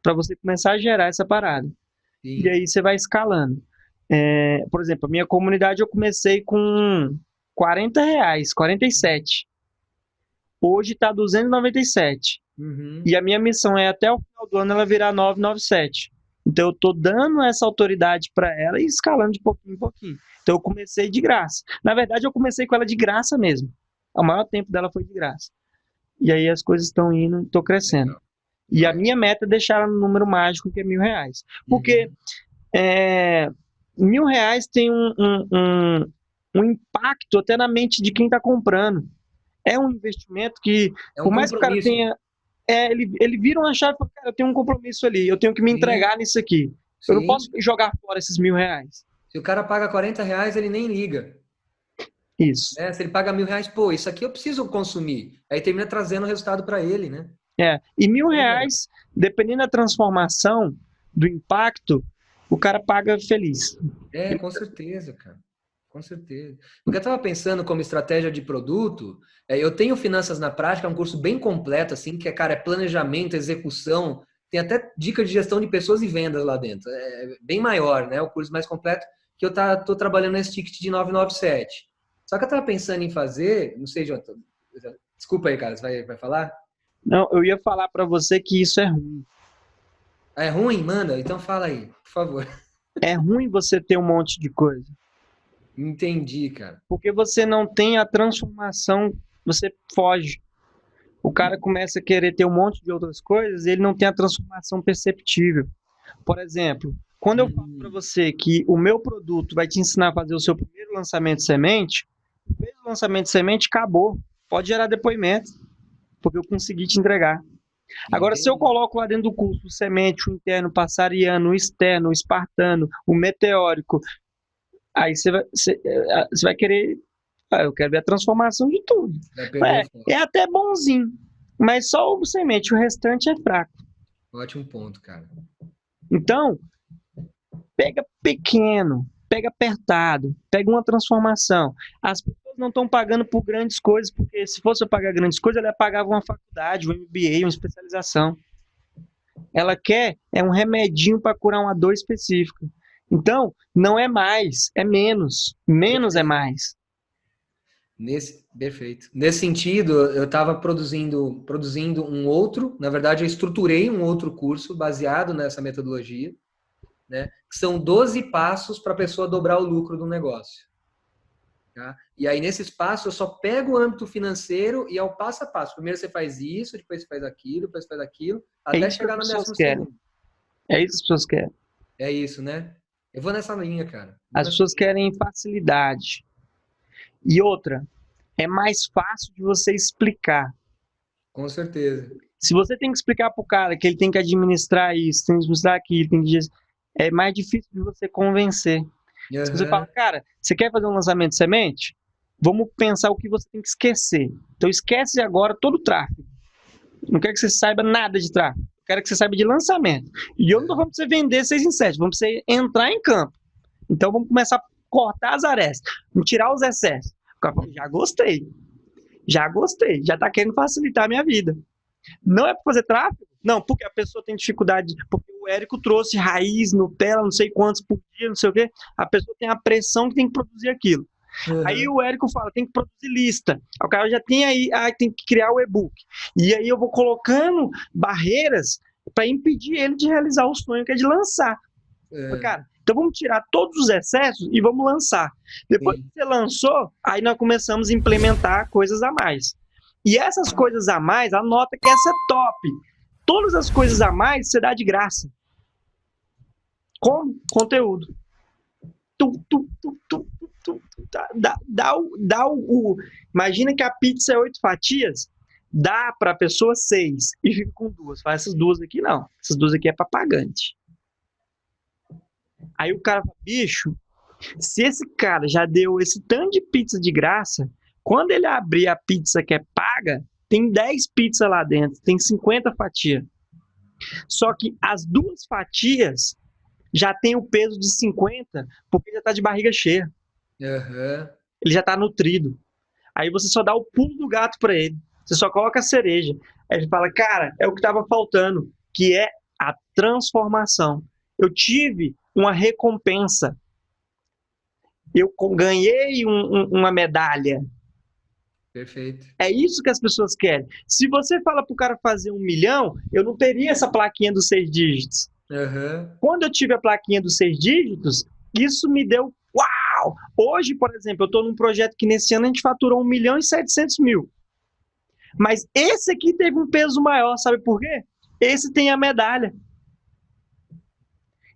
para você começar a gerar essa parada. E Sim. aí você vai escalando. Por exemplo, a minha comunidade eu comecei com R$ 40, 47. Hoje está 297. Uhum. E a minha missão é até o final do ano ela virar 997. Então eu estou dando essa autoridade para ela e escalando de pouquinho em pouquinho. Então eu comecei de graça. Na verdade, eu comecei com ela de graça mesmo. O maior tempo dela foi de graça. E aí as coisas estão indo, estou crescendo. E a minha meta é deixar ela no número mágico, que é R$ 1.000. Porque R$ 1.000 tem um impacto até na mente de quem está comprando. É um investimento que, por mais que o cara tenha... ele vira uma chave e fala, cara, eu tenho um compromisso ali, eu tenho que me entregar nisso aqui. Eu não posso jogar fora esses R$ 1.000. Se o cara paga R$ 40, ele nem liga. Isso. Se ele paga R$ 1.000, pô, isso aqui eu preciso consumir. Aí termina trazendo o resultado para ele, né? E R$ 1.000, dependendo da transformação, do impacto, o cara paga feliz. Com certeza, cara. Com certeza. Porque eu estava pensando como estratégia de produto, eu tenho Finanças na Prática, é um curso bem completo, assim, que é planejamento, execução, tem até dica de gestão de pessoas e vendas lá dentro. É bem maior, né? O curso mais completo, que eu estou trabalhando nesse ticket de 997. Só que eu estava pensando em fazer, não sei, Jonathan, desculpa aí, cara, você vai falar? Não, eu ia falar para você que isso é ruim. É ruim? Manda, então fala aí, por favor. É ruim você ter um monte de coisa. Entendi, cara. Porque você não tem a transformação, você foge. O cara começa a querer ter um monte de outras coisas e ele não tem a transformação perceptível. Por exemplo, quando eu falo para você que o meu produto vai te ensinar a fazer o seu primeiro lançamento de semente, fez o lançamento de semente, acabou. Pode gerar depoimento, porque eu consegui te entregar. Agora, se eu coloco lá dentro do curso o semente, o interno, o passariano, o externo, o espartano, o meteórico, aí você vai querer... eu quero ver a transformação de tudo. É até bonzinho, mas só o semente, o restante é fraco. Ótimo ponto, cara. Então, pega pequeno, pega apertado, pega uma transformação. As pessoas não estão pagando por grandes coisas, porque se fosse eu pagar grandes coisas, ela pagava uma faculdade, um MBA, uma especialização. Ela quer um remedinho para curar uma dor específica. Então, não é mais, é menos. Menos é mais. Perfeito. Nesse sentido, eu estava produzindo um outro, na verdade, eu estruturei um outro curso baseado nessa metodologia, né? Que são 12 passos para a pessoa dobrar o lucro do negócio. Tá? E aí, nesses passos, eu só pego o âmbito financeiro e é o passo a passo. Primeiro você faz isso, depois você faz aquilo, depois você faz aquilo, até chegar no 12º. É isso que as pessoas querem. É isso, né? Eu vou nessa linha, cara. As pessoas querem facilidade. E outra, é mais fácil de você explicar. Com certeza. Se você tem que explicar para o cara que ele tem que administrar isso, tem que administrar aquilo, é mais difícil de você convencer. Se você fala, cara, você quer fazer um lançamento de semente? Vamos pensar o que você tem que esquecer. Então esquece agora todo o tráfego. Não quero que você saiba nada de tráfego. Quero que você saiba de lançamento. E eu não estou falando para você vender 6 em 7, vamos para você entrar em campo. Então vamos começar a cortar as arestas, vamos tirar os excessos. O cara fala, já gostei, já está querendo facilitar a minha vida. Não é para fazer tráfego? Não, porque a pessoa tem dificuldade, porque o Érico trouxe raiz, Nutella, não sei quantos por dia, não sei o quê. A pessoa tem a pressão que tem que produzir aquilo. Aí o Érico fala, tem que produzir lista. O cara já tem aí, tem que criar o e-book. E aí eu vou colocando barreiras para impedir ele de realizar o sonho que é de lançar. Cara, então vamos tirar todos os excessos e vamos lançar. Depois que você lançou, aí nós começamos a implementar coisas a mais. E essas coisas a mais, anota que essa é top. Todas as coisas a mais você dá de graça. Como? Conteúdo. Imagina que a pizza é 8 fatias, dá para a pessoa 6 e fica com 2. Fala, essas 2 aqui não. Essas 2 aqui é para pagante. Aí o cara fala, bicho, se esse cara já deu esse tanto de pizza de graça, quando ele abrir a pizza que é paga, tem 10 pizzas lá dentro, tem 50 fatias. Só que as 2 fatias já tem o peso de 50, porque já está de barriga cheia. Ele já está nutrido. Aí você só dá o pulo do gato para ele. Você só coloca a cereja. Aí ele fala, cara, é o que estava faltando, que é a transformação. Eu tive uma recompensa. Eu ganhei uma medalha. Perfeito. É isso que as pessoas querem. Se você fala para o cara fazer 1 milhão, eu não teria essa plaquinha dos 6 dígitos. Aham. Quando eu tive a plaquinha dos 6 dígitos, isso me deu uau! Hoje, por exemplo, eu estou num projeto que nesse ano a gente faturou 1.700.000. Mas esse aqui teve um peso maior, sabe por quê? Esse tem a medalha.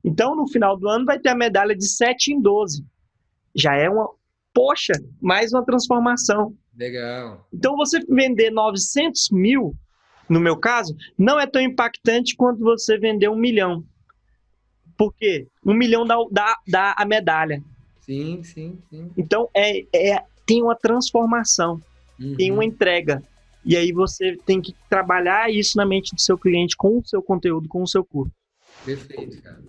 Então, no final do ano, vai ter a medalha de 7 em 12. Já é uma, poxa, mais uma transformação. Legal. Então, você vender 900.000, no meu caso, não é tão impactante quanto você vender 1 milhão. Por quê? 1 milhão dá a medalha. Sim, sim, sim. Então, tem uma transformação, tem uma entrega. E aí você tem que trabalhar isso na mente do seu cliente com o seu conteúdo, com o seu curso. Perfeito, cara.